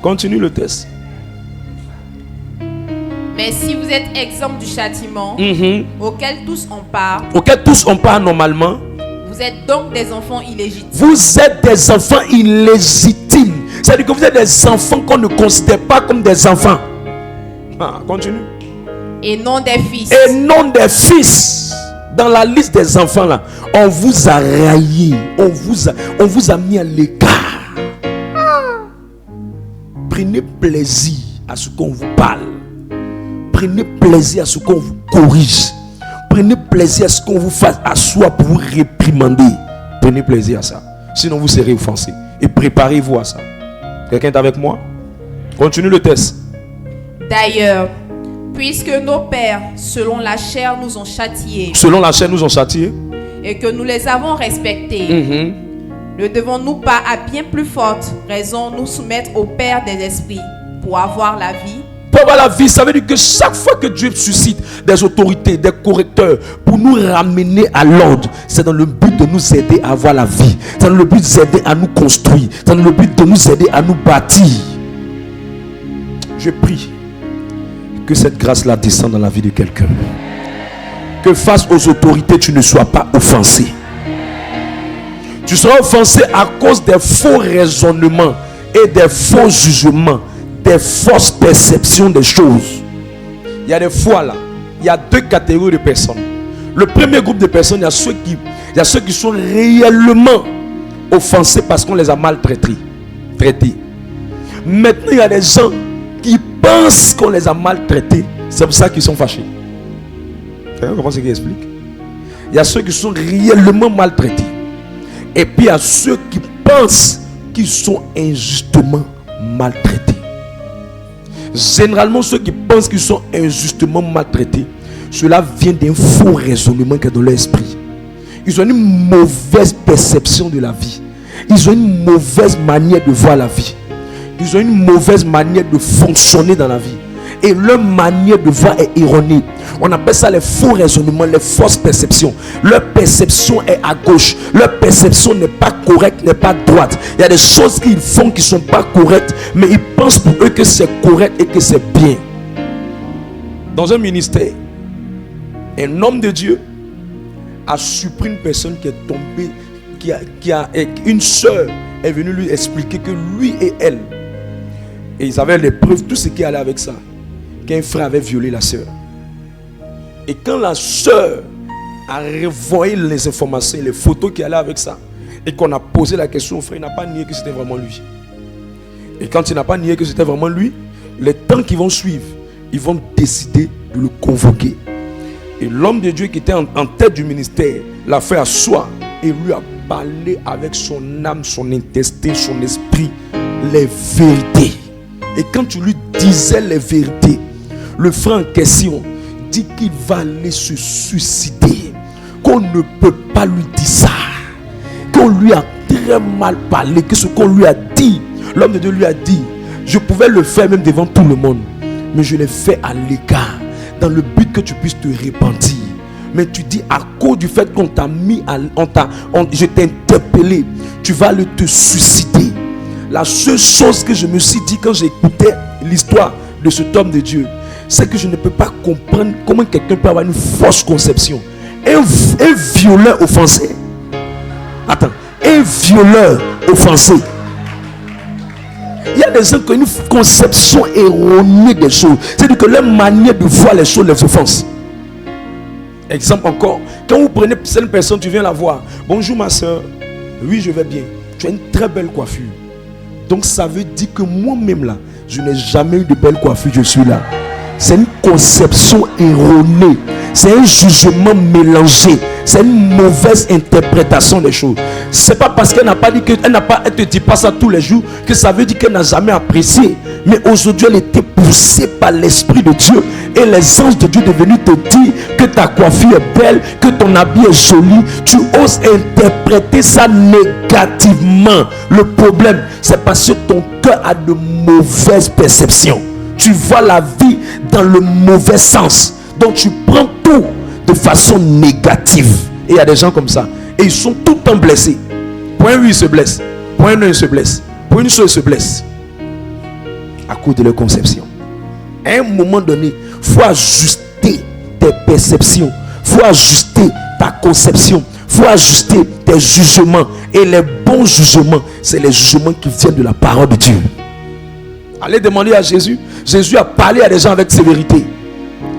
Continue le test. Mais si vous êtes exempt du châtiment auquel tous on part Normalement, vous êtes donc des enfants illégitimes. Vous êtes des enfants illégitimes. C'est-à-dire que vous êtes des enfants qu'on ne considère pas comme des enfants. Continue. Et non des fils. Et non des fils. Dans la liste des enfants là, on vous a raillé. On vous a mis à l'écart. Prenez plaisir à ce qu'on vous parle. Prenez plaisir à ce qu'on vous corrige. Prenez plaisir à ce qu'on vous fasse asseoir pour vous réprimander. Prenez plaisir à ça. Sinon vous serez offensé. Et préparez-vous à ça. Quelqu'un est avec moi? Continue le test. D'ailleurs, puisque nos pères, selon la chair, nous ont châtiés. Selon la chair, nous ont châtiés. Et que nous les avons respectés. Ne devons-nous pas à bien plus forte raison nous soumettre au Père des esprits pour avoir la vie? Pour avoir la vie, ça veut dire que chaque fois que Dieu suscite des autorités, des correcteurs pour nous ramener à l'ordre, c'est dans le but de nous aider à avoir la vie. C'est dans le but de nous aider à nous construire. C'est dans le but de nous aider à nous bâtir. Je prie que cette grâce-là descende dans la vie de quelqu'un. Que face aux autorités, tu ne sois pas offensé. Tu seras offensé à cause des faux raisonnements et des faux jugements, des fausses perceptions des choses. Il y a des fois là, il y a deux catégories de personnes. Le premier groupe de personnes, il y a ceux qui sont réellement offensés parce qu'on les a maltraités. Maintenant, il y a des gens qui pensent qu'on les a maltraités. C'est pour ça qu'ils sont fâchés. Vous comprenez ce qu'il explique? Il y a ceux qui sont réellement maltraités. Et puis il y a ceux qui pensent qu'ils sont injustement maltraités. Généralement, ceux qui pensent qu'ils sont injustement maltraités, cela vient d'un faux raisonnement qui est dans leur esprit. Ils ont une mauvaise perception de la vie. Ils ont une mauvaise manière de voir la vie. Ils ont une mauvaise manière de fonctionner dans la vie. Et leur manière de voir est erronée. On appelle ça les faux raisonnements, les fausses perceptions. Leur perception est à gauche. Leur perception n'est pas correcte, n'est pas droite. Il y a des choses qu'ils font qui ne sont pas correctes, mais ils pensent pour eux que c'est correct et que c'est bien. Dans un ministère, un homme de Dieu a surpris une personne qui est tombée, une soeur est venue lui expliquer que lui et elle, et ils avaient les preuves, tout ce qui allait avec ça, qu'un frère avait violé la soeur. Et quand la soeur a revoyé les informations, les photos qui allaient avec ça, et qu'on a posé la question au frère, il n'a pas nié que c'était vraiment lui. Et quand il n'a pas nié que c'était vraiment lui, les temps qui vont suivre, ils vont décider de le convoquer. Et l'homme de Dieu qui était en tête du ministère l'a fait asseoir et lui a parlé avec son âme, son intestin, son esprit, les vérités. Et quand tu lui disais les vérités, le frère en question dit qu'il va aller se suicider. qu'on ne peut pas lui dire ça, qu'on lui a très mal parlé, que ce qu'on lui a dit, l'homme de Dieu lui a dit, je pouvais le faire même devant tout le monde, mais je l'ai fait à l'écart, dans le but que tu puisses te repentir. Mais tu dis, à cause du fait qu'on t'a mis, je t'ai interpellé, tu vas le te susciter. La seule chose que je me suis dit quand j'écoutais l'histoire de cet homme de Dieu, c'est que je ne peux pas comprendre comment quelqu'un peut avoir une fausse conception. Un violeur offensé. Attends, un violeur offensé. Il y a des gens qui ont une conception erronée des choses. C'est-à-dire que leur manière de voir les choses les offense. Exemple encore, quand vous prenez cette personne, tu viens la voir. Bonjour ma soeur. Oui, je vais bien. Tu as une très belle coiffure. Donc ça veut dire que moi-même là, je n'ai jamais eu de belle coiffure, je suis là. C'est une conception erronée. C'est un jugement mélangé. C'est une mauvaise interprétation des choses. C'est pas parce qu'elle n'a pas dit elle te dit pas ça tous les jours que ça veut dire qu'elle n'a jamais apprécié. Mais aujourd'hui, elle était poussée par l'Esprit de Dieu. Et les anges de Dieu sont venus te dire que ta coiffure est belle, que ton habit est joli. Tu oses interpréter ça négativement. Le problème, c'est parce que ton cœur a de mauvaises perceptions. Tu vois la vie dans le mauvais sens. Donc tu prends tout de façon négative. Et il y a des gens comme ça. Et ils sont tout le temps blessés. Point 8, ils se blessent. Point 9, ils se blessent. Point une chose, ils se blessent. À cause de leur conception. À un moment donné, il faut ajuster tes perceptions. Il faut ajuster ta conception. Il faut ajuster tes jugements. Et les bons jugements, c'est les jugements qui viennent de la parole de Dieu. Allez demander à Jésus. Jésus a parlé à des gens avec sévérité.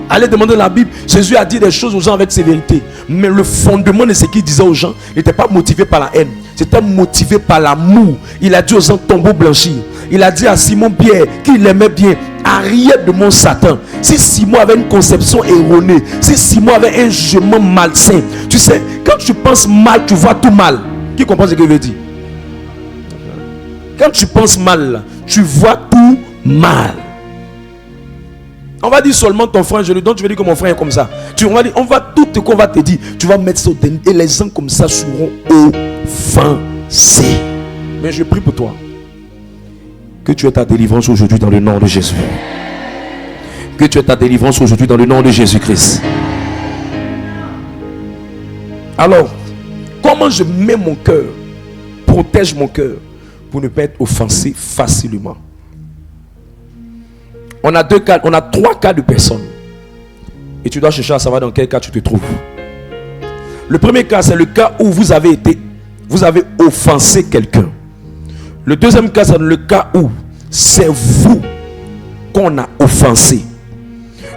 Allez demander la Bible. Jésus a dit des choses aux gens avec sévérité. Mais le fondement de ce qu'il disait aux gens n'était pas motivé par la haine. C'était motivé par l'amour. Il a dit aux gens tombeau blanchi. Il a dit à Simon-Pierre qu'il aimait bien. Arrière de mon Satan. Si Simon avait une conception erronée, si Simon avait un jugement malsain, tu sais, quand tu penses mal, tu vois tout mal. Qui comprend ce que je veux dire? Quand tu penses mal, tu vois tout mal. On va dire seulement ton frère, je le donne, tu veux dire que mon frère est comme ça. On va tout ce qu'on va te dire, tu vas mettre ça au déni. Et les gens comme ça seront offensés. Mais je prie pour toi. Que tu aies ta délivrance aujourd'hui dans le nom de Jésus. Que tu aies ta délivrance aujourd'hui dans le nom de Jésus-Christ. Alors, comment je mets mon cœur, protège mon cœur pour ne pas être offensé facilement? On a trois cas de personnes. Et tu dois chercher à savoir dans quel cas tu te trouves. Le premier cas, c'est le cas où vous avez offensé quelqu'un. Le deuxième cas, c'est le cas où c'est vous qu'on a offensé.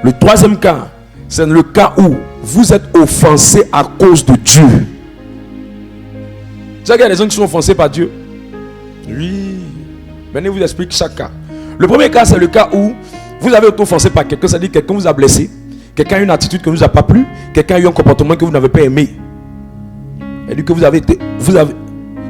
Le troisième cas, c'est le cas où vous êtes offensé à cause de Dieu. Vous savez qu'il y a des gens qui sont offensés par Dieu? Oui. Venez vous expliquer chaque cas. Le premier cas, c'est le cas où vous avez été offensé par quelqu'un, c'est-à-dire quelqu'un vous a blessé, quelqu'un a eu une attitude qui ne vous a pas plu, quelqu'un a eu un comportement que vous n'avez pas aimé. C'est-à-dire que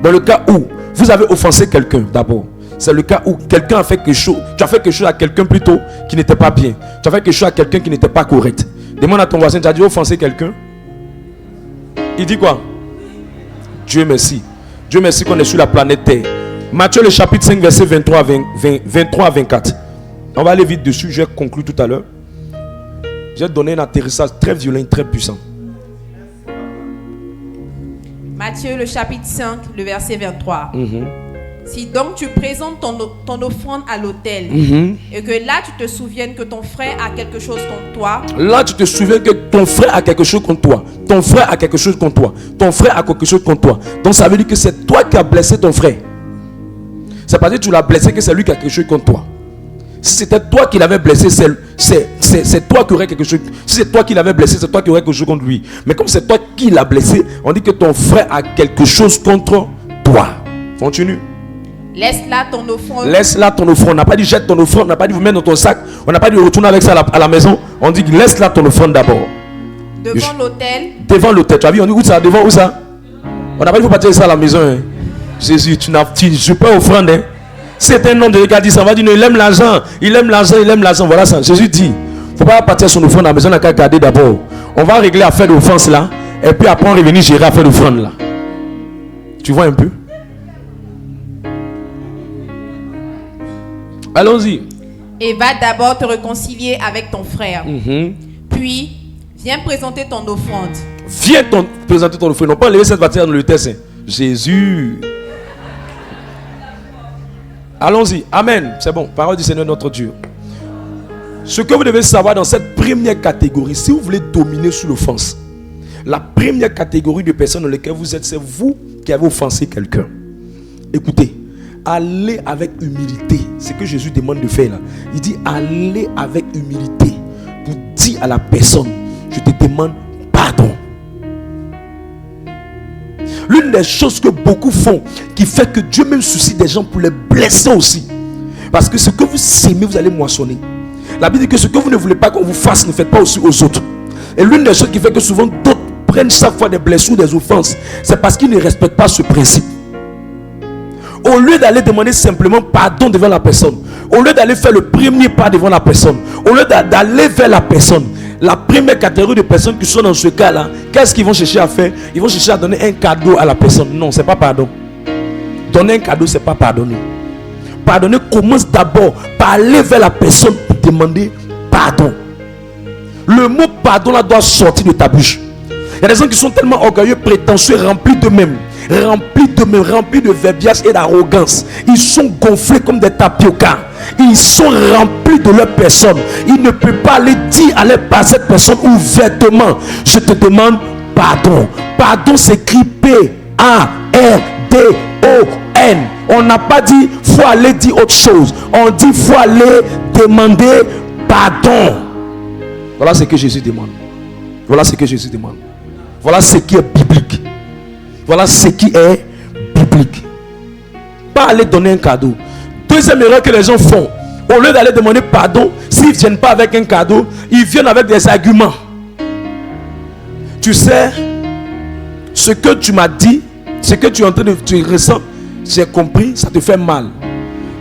dans le cas où vous avez offensé quelqu'un d'abord, c'est le cas où quelqu'un a fait quelque chose, tu as fait quelque chose à quelqu'un plutôt qui n'était pas bien, tu as fait quelque chose à quelqu'un qui n'était pas correct. Demande à ton voisin, tu as déjà offensé quelqu'un? Il dit quoi? Dieu merci. Dieu merci qu'on est sur la planète Terre. Matthieu le chapitre 5 verset 23 à 24. On va aller vite dessus, je vais conclure tout à l'heure. J'ai donné un atterrissage très violent, très puissant. Matthieu le chapitre 5, le verset 23. Si donc tu présentes ton offrande à l'autel et que là tu te souviennes que ton frère a quelque chose contre toi. Là tu te souviens que ton frère a quelque chose contre toi. Ton frère a quelque chose contre toi. Ton frère a quelque chose contre toi. Donc ça veut dire que c'est toi qui as blessé ton frère. C'est parce que tu l'as blessé que c'est lui qui a quelque chose contre toi. Si c'était toi qui l'avais blessé, c'est toi qui aurais quelque chose. Si c'est toi qui l'avais blessé, c'est toi qui aurais quelque chose contre lui. Mais comme c'est toi qui l'as blessé, on dit que ton frère a quelque chose contre toi. Continue. Laisse là ton offrande. Laisse là ton offrande. On n'a pas dit jette ton offrande, on n'a pas dit vous mettre dans ton sac, on n'a pas dit retourner avec ça à la maison. On dit laisse là ton offrande d'abord. Devant l'autel. Devant l'autel. Tu as vu, on dit où ça? Devant où ça? On n'a pas dit faut partir ça à la maison. Hein. Jésus, je peux pas offrande. Hein. C'est un homme de Dieu qui a dit ça. On va dire il aime l'argent. Il aime l'argent, il aime l'argent. Voilà ça. Jésus dit, il ne faut pas partir son offrande à la maison, on a qu'à garder d'abord. On va régler l'affaire d'offense là. Et puis après, on revenir gérer à faire l'offrande là. Tu vois un peu? Allons-y. Et va d'abord te réconcilier avec ton frère. Puis, viens présenter ton offrande. Viens présenter ton offrande. Non pas enlever cette partie dans le texte. Jésus. Allons-y. Amen. C'est bon. Parole du Seigneur notre Dieu. Ce que vous devez savoir dans cette première catégorie, si vous voulez dominer sur l'offense, la première catégorie de personnes dans lesquelles vous êtes, c'est vous qui avez offensé quelqu'un. Écoutez, allez avec humilité. C'est ce que Jésus demande de faire là. Il dit allez avec humilité pour dire à la personne, je te demande pardon. L'une des choses que beaucoup font, qui fait que Dieu même soucie des gens pour les blesser aussi. Parce que ce que vous s'aimez, vous allez moissonner. La Bible dit que ce que vous ne voulez pas qu'on vous fasse, ne faites pas aussi aux autres. Et l'une des choses qui fait que souvent d'autres prennent chaque fois des blessures, des offenses, c'est parce qu'ils ne respectent pas ce principe. Au lieu d'aller demander simplement pardon devant la personne, au lieu d'aller faire le premier pas devant la personne, au lieu d'aller vers la personne, la première catégorie de personnes qui sont dans ce cas-là, qu'est-ce qu'ils vont chercher à faire? Ils vont chercher à donner un cadeau à la personne. Non, c'est pas pardon. Donner un cadeau, c'est pas pardonner. Pardonner commence d'abord par aller vers la personne pour demander pardon. Le mot pardon là doit sortir de ta bouche. Il y a des gens qui sont tellement orgueilleux, prétentieux, remplis d'eux-mêmes, remplis de verbiage et d'arrogance. Ils sont gonflés comme des tapiokas. Ils sont remplis de leur personne. Ils ne peuvent pas aller dire à cette personne ouvertement, je te demande pardon. Pardon s'écrit P-A-R-D-O-N. On n'a pas dit faut aller dire autre chose. On dit faut aller demander pardon. Voilà ce que Jésus demande. Voilà ce que Jésus demande. Voilà ce qui est biblique. Voilà ce qui est biblique. Pas aller donner un cadeau. Deuxième erreur que les gens font, au lieu d'aller demander pardon, s'ils ne viennent pas avec un cadeau, ils viennent avec des arguments. Tu sais, ce que tu m'as dit, ce que tu es en train de tu ressens, j'ai compris, ça te fait mal.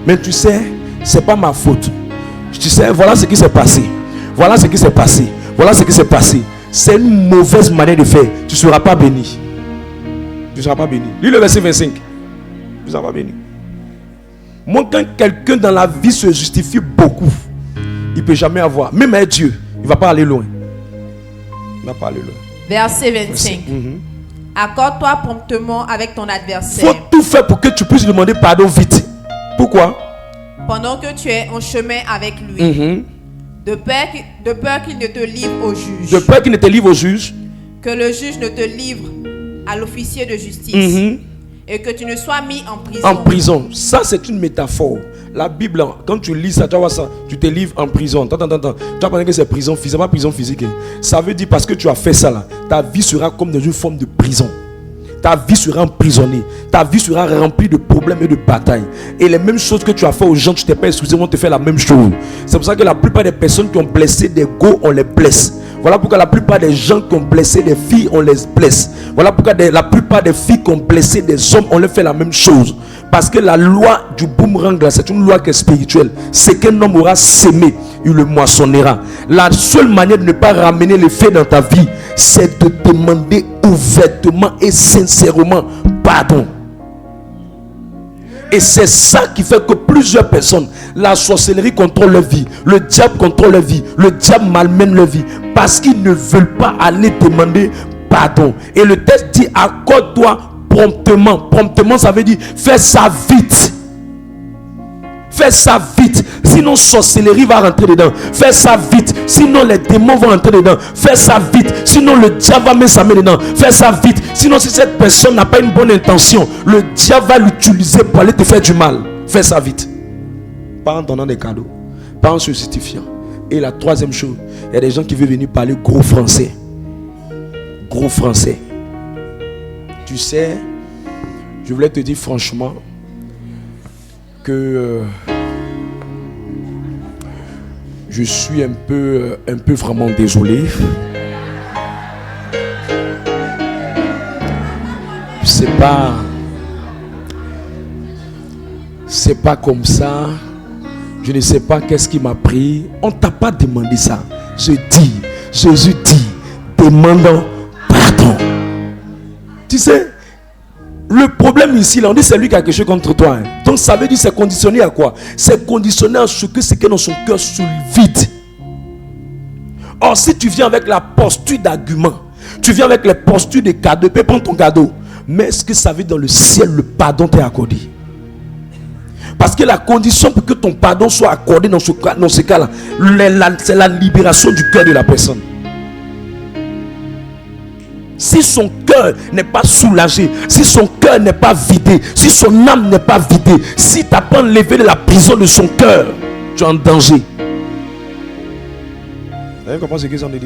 Mais tu sais, c'est pas ma faute. Tu sais, voilà ce qui s'est passé. Voilà ce qui s'est passé. Voilà ce qui s'est passé. C'est une mauvaise manière de faire. Tu ne seras pas béni. Tu ne seras pas béni. Lis le verset 25. Tu ne seras pas béni. Moi, quand quelqu'un dans la vie se justifie beaucoup, il ne peut jamais avoir. Même avec Dieu, il ne va pas aller loin. Il ne va pas aller loin. Verset 25. Accorde-toi promptement avec ton adversaire. Il faut tout faire pour que tu puisses demander pardon vite. Pourquoi? Pendant que tu es en chemin avec lui. De peur qu'il ne te livre au juge. De peur qu'il ne te livre au juge. Que le juge ne te livre à l'officier de justice. Et que tu ne sois mis en prison. En prison. Ça, c'est une métaphore. La Bible, quand tu lis ça, tu vois ça, tu te livres en prison. Attends. Tu vas connaître que c'est prison physique, pas prison physique. Ça veut dire parce que tu as fait ça là, ta vie sera comme dans une forme de prison. Ta vie sera emprisonnée. Ta vie sera remplie de problèmes et de batailles. Et les mêmes choses que tu as fait aux gens, tu t'es pas excusé, vont te faire la même chose. C'est pour ça que la plupart des personnes qui ont blessé des go, on les blesse. Voilà pourquoi la plupart des gens qui ont blessé des filles, on les blesse. Voilà pourquoi la plupart des filles qui ont blessé des hommes, on leur fait la même chose. Parce que la loi du boomerang, c'est une loi qui est spirituelle. C'est qu'un homme aura sémé, il le moissonnera. La seule manière de ne pas ramener les faits dans ta vie, c'est de demander ouvertement et sincèrement pardon. Et c'est ça qui fait que plusieurs personnes, la sorcellerie contrôle leur vie, le diable contrôle leur vie, le diable malmène leur vie, parce qu'ils ne veulent pas aller demander pardon. Et le texte dit accorde-toi promptement. Promptement, ça veut dire fais ça vite. Fais ça vite, sinon sorcellerie va rentrer dedans. Fais ça vite, sinon les démons vont rentrer dedans. Fais ça vite, sinon le diable va mettre sa main dedans. Fais ça vite, sinon si cette personne n'a pas une bonne intention, le diable va l'utiliser pour aller te faire du mal. Fais ça vite. Pas en donnant des cadeaux, pas en se justifiant. Et la troisième chose, il y a des gens qui veulent venir parler gros français. Gros français. Tu sais, je voulais te dire franchement que je suis un peu vraiment désolé. C'est pas comme ça. Je ne sais pas qu'est-ce qui m'a pris. On t'a pas demandé ça. Jésus dit, demandons pardon. pardon. Tu sais, le problème ici, là, on dit c'est lui qui a quelque chose contre toi. Hein. Donc ça veut dire c'est conditionné à quoi? C'est conditionné à ce que c'est que dans son cœur sous le vide. Or, si tu viens avec la posture d'argument, tu viens avec les postures de cadeau, tu peux prendre ton cadeau. Mais est-ce que ça veut dire dans le ciel, le pardon t'est accordé? Parce que la condition pour que ton pardon soit accordé dans ce cas-là, c'est la libération du cœur de la personne. Si son cœur n'est pas soulagé, si son cœur n'est pas vidé, si son âme n'est pas vidée, si tu n'as pas enlevé de la prison de son cœur, tu es en danger. Vous avez compris ce qu'ils ont dit?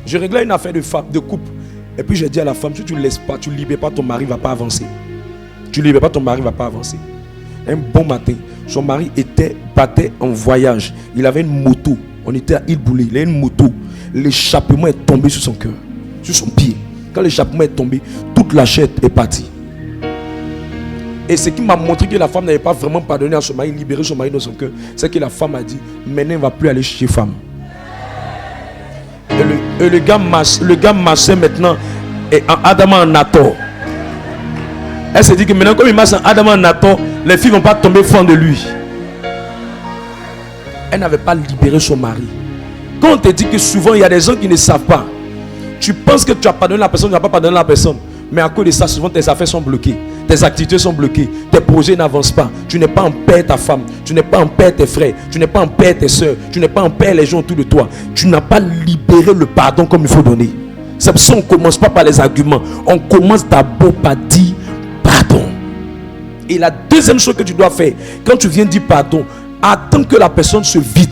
Je réglais une affaire de couple. Et puis j'ai dit à la femme, si tu ne laisses pas, tu ne libères pas ton mari, il ne va pas avancer. Tu ne libères pas ton mari, il ne va pas avancer. Un bon matin, son mari partait en voyage. Il avait une moto. On était à Île-Boulay. Il a une moto. L'échappement est tombé sur son cœur, sur son pied. Quand l'échappement est tombé, toute la chair est partie. Et ce qui m'a montré que la femme n'avait pas vraiment pardonné à son mari, libéré son mari dans son cœur, c'est que la femme a dit, maintenant il ne va plus aller chez femme. Et le gars marchait maintenant et en Adam en Nator. Elle s'est dit que maintenant, comme il marche en Adam en Nator, les filles ne vont pas tomber fond de lui. Elle n'avait pas libéré son mari. Quand on te dit que souvent il y a des gens qui ne savent pas, tu penses que tu as pardonné la personne, tu n'as pas pardonné la personne. Mais à cause de ça, souvent tes affaires sont bloquées. Tes activités sont bloquées. Tes projets n'avancent pas. Tu n'es pas en paix ta femme. Tu n'es pas en paix tes frères. Tu n'es pas en paix tes soeurs. Tu n'es pas en paix les gens autour de toi. Tu n'as pas libéré le pardon comme il faut donner. C'est pour ça qu'on ne commence pas par les arguments. On commence d'abord par dire pardon. Et la deuxième chose que tu dois faire, quand tu viens dire pardon, attends que la personne se vide.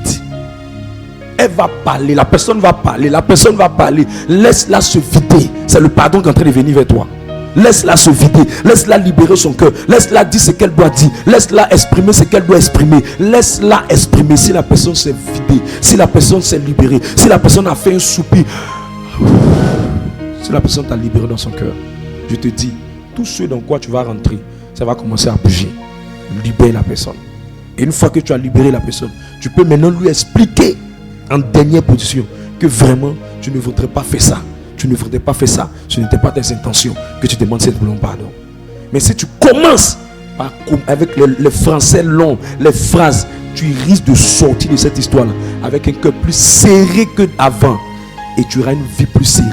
Elle va parler, la personne va parler, la personne va parler. Laisse-la se vider. C'est le pardon qui est en train de venir vers toi. Laisse-la se vider, laisse-la libérer son cœur, laisse-la dire ce qu'elle doit dire, laisse-la exprimer ce qu'elle doit exprimer, laisse-la exprimer. Si la personne s'est vidée, si la personne s'est libérée, si la personne a fait un soupir, si la personne t'a libéré dans son cœur, je te dis, tout ce dans quoi tu vas rentrer, ça va commencer à bouger. Libère la personne. Et une fois que tu as libéré la personne, tu peux maintenant lui expliquer en dernière position que vraiment tu ne voudrais pas faire ça. Tu ne voudrais pas faire ça. Ce n'était pas tes intentions que tu demandes simplement pardon. Mais si tu commences avec les français longs, les phrases, tu risques de sortir de cette histoire-là avec un cœur plus serré que avant. Et tu auras une vie plus serrée.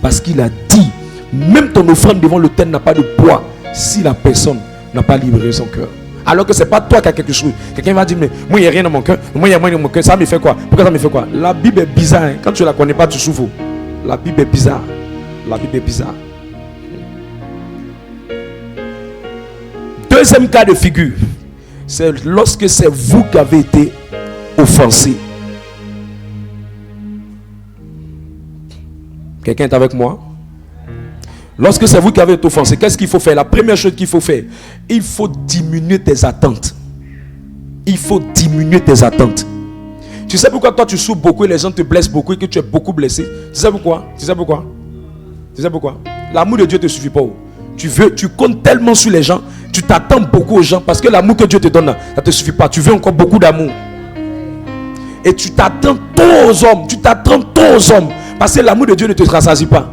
Parce qu'il a dit, même ton offrande devant l'autel n'a pas de poids si la personne n'a pas libéré son cœur. Alors que ce n'est pas toi qui as quelque chose. Quelqu'un va dire, mais moi il n'y a rien dans mon cœur. Moi il y a rien dans mon cœur. Ça me fait quoi? Pourquoi ça me fait quoi? La Bible est bizarre. Hein? Quand tu ne la connais pas, tu souffres. La Bible est bizarre. La Bible est bizarre. Deuxième cas de figure, c'est lorsque c'est vous qui avez été offensé. Quelqu'un est avec moi? Lorsque c'est vous qui avez été offensé, qu'est-ce qu'il faut faire? La première chose qu'il faut faire, il faut diminuer tes attentes. Il faut diminuer tes attentes. Tu sais pourquoi toi tu souffres beaucoup et les gens te blessent beaucoup et que tu es beaucoup blessé? Tu sais pourquoi? Tu sais pourquoi? Tu sais pourquoi? L'amour de Dieu ne te suffit pas. Tu comptes tellement sur les gens, tu t'attends beaucoup aux gens parce que l'amour que Dieu te donne, ça ne te suffit pas. Tu veux encore beaucoup d'amour. Et tu t'attends trop aux hommes. Tu t'attends trop aux hommes parce que l'amour de Dieu ne te rassasie pas.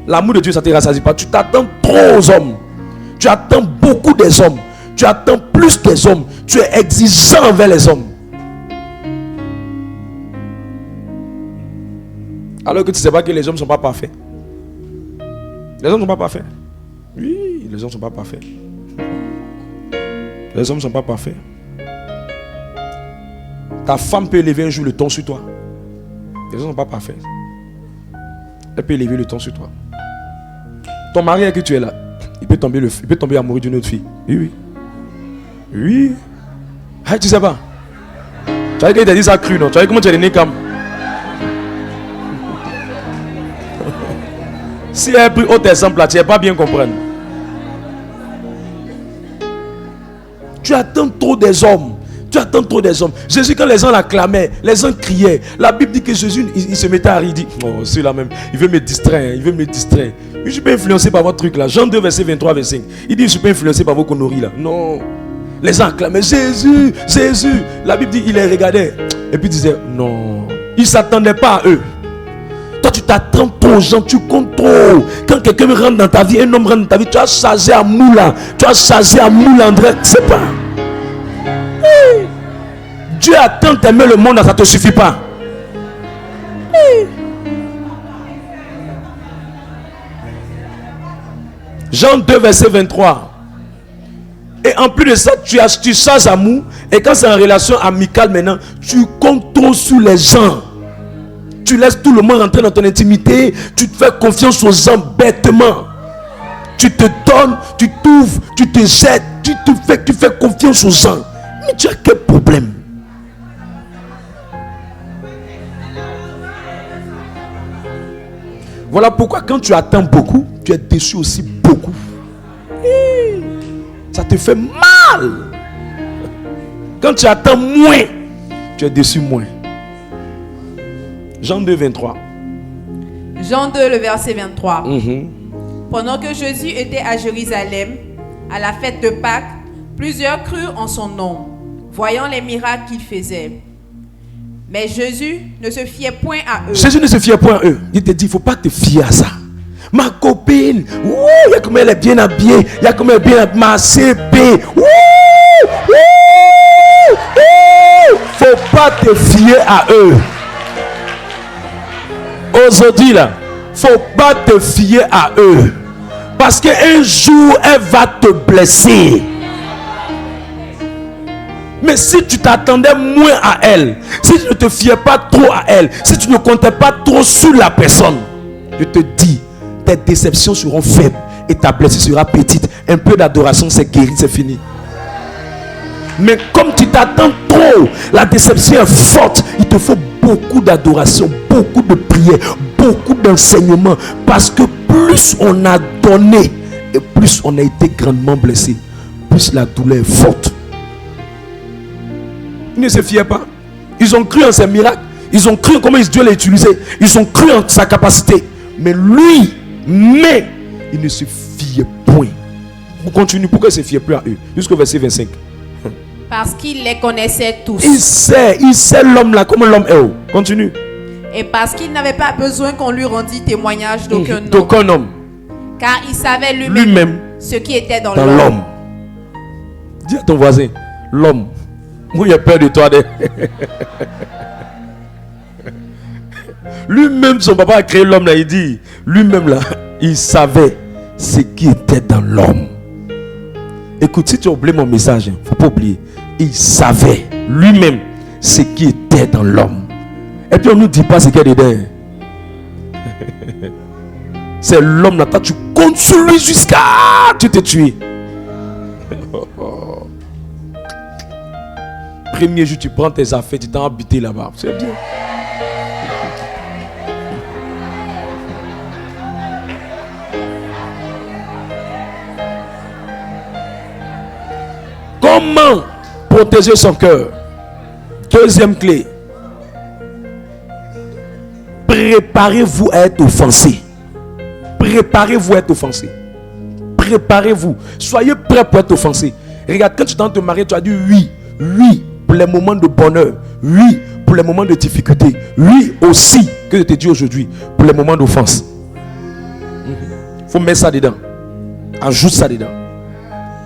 L'amour de Dieu, ça ne te rassasie pas. Tu t'attends trop aux hommes. Tu attends beaucoup des hommes. Tu attends plus des hommes. Tu es exigeant envers les hommes. Alors que tu ne sais pas que les hommes ne sont pas parfaits. Les hommes ne sont pas parfaits. Oui, les hommes ne sont pas parfaits. Les hommes ne sont pas parfaits. Ta femme peut élever un jour le ton sur toi. Les hommes ne sont pas parfaits. Elle peut élever le ton sur toi. Ton mari avec qui tu es là, il peut tomber amoureux d'une autre fille. Oui, oui. Oui. Ah, tu sais pas. Tu vois qu'il t'a dit ça cru, non? Tu vois comment tu es né comme. Si elle a pris autre exemple là, tu n'as pas bien comprendre. Tu attends trop des hommes. Tu attends trop des hommes. Jésus, quand les gens l'acclamaient, les gens criaient. La Bible dit que Jésus, il se mettait à rire. Il dit, oh, celui-là même, il veut me distraire. Il veut me distraire. Je ne suis pas influencé par votre truc là. Jean 2, verset 23-25. Il dit, je ne suis pas influencé par vos conneries là. Non. Les gens acclamaient, Jésus, Jésus. La Bible dit, il les regardait. Et puis il disait, non. Il ne s'attendait pas à eux. Toi, tu t'attends trop aux gens, tu comptes trop. Quand quelqu'un rentre dans ta vie, un homme rentre dans ta vie, tu as chargé à Moula, tu as chargé à Moula André. C'est pas. Oui. Dieu a tant aimé le monde, ça ne te suffit pas. Oui. Jean 2, verset 23. Et en plus de ça, tu charges amour. Et quand c'est en relation amicale maintenant, tu comptes trop sur les gens. Tu laisses tout le monde rentrer dans ton intimité. Tu te fais confiance aux gens bêtement. Tu te donnes, tu t'ouvres, tu te jettes, tu fais confiance aux gens. Mais tu as quel problème? Voilà pourquoi quand tu attends beaucoup, tu es déçu aussi beaucoup. Ça te fait mal. Quand tu attends moins, tu es déçu moins. Jean 2, 23. Jean 2, le verset 23. Pendant que Jésus était à Jérusalem, à la fête de Pâques, plusieurs crurent en son nom, voyant les miracles qu'il faisait. Mais Jésus ne se fiait point à eux. Jésus ne se fiait point à eux. Il te dit, il ne faut pas te fier à ça. Ma copine, il y a comme elle est bien habillée, il y a comme elle est bien habillée, ma CP. Faut pas te fier à eux. Aujourd'hui là, faut pas te fier à eux. Parce qu'un jour, elle va te blesser. Mais si tu t'attendais moins à elle, si tu ne te fiais pas trop à elle, si tu ne comptais pas trop sur la personne, je te dis, tes déceptions seront faibles et ta blessure sera petite. Un peu d'adoration, c'est guéri, c'est fini. Mais comme tu t'attends trop, la déception est forte. Il te faut beaucoup d'adoration, beaucoup de prières, beaucoup d'enseignements. Parce que plus on a donné et plus on a été grandement blessé, plus la douleur est forte. Ils ne se fiaient pas. Ils ont cru en ses miracles. Ils ont cru en comment Dieu l'a utilisé. Ils ont cru en sa capacité. Mais lui, il ne se fiait point. On continue. Pourquoi il ne se fiait plus à eux? Jusqu'au verset 25. Parce qu'il les connaissait tous. Il sait l'homme là, comment l'homme est. Continue. Et parce qu'il n'avait pas besoin qu'on lui rendît témoignage d'aucun homme. Car il savait lui-même ce qui était dans l'homme. Dis à ton voisin, l'homme. Moi, il a peur de toi. Lui-même, son papa a créé l'homme là. Il dit, lui-même là, il savait ce qui était dans l'homme. Écoute, si tu as oublié mon message, il ne faut pas oublier. Il savait lui-même ce qui était dans l'homme. Et puis on ne nous dit pas ce qu'il y a dedans. C'est l'homme là. Toi, tu comptes sur lui jusqu'à tu te tues. Premier jour, tu prends tes affaires, tu t'es habité là-bas. C'est bien. Comment protéger son cœur? Deuxième clé. Préparez-vous à être offensé. Préparez-vous à être offensé. Préparez-vous. Soyez prêts pour être offensé. Regarde, quand tu t'en te marier, tu as dit oui. Oui, pour les moments de bonheur. Oui, pour les moments de difficulté. Oui, aussi, que je te dis aujourd'hui, pour les moments d'offense. Il faut mettre ça dedans. Ajoute ça dedans.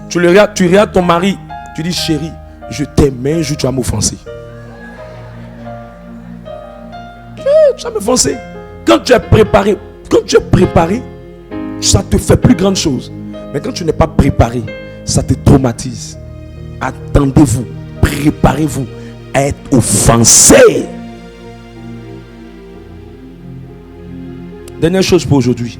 Tu regardes ton mari. Tu dis, chérie, je t'aime, mais un jour tu vas m'offenser. Tu vas m'offenser. Quand tu es préparé, ça te fait plus grande chose. Mais quand tu n'es pas préparé, ça te traumatise. Attendez-vous, préparez-vous à être offensé. Dernière chose pour aujourd'hui.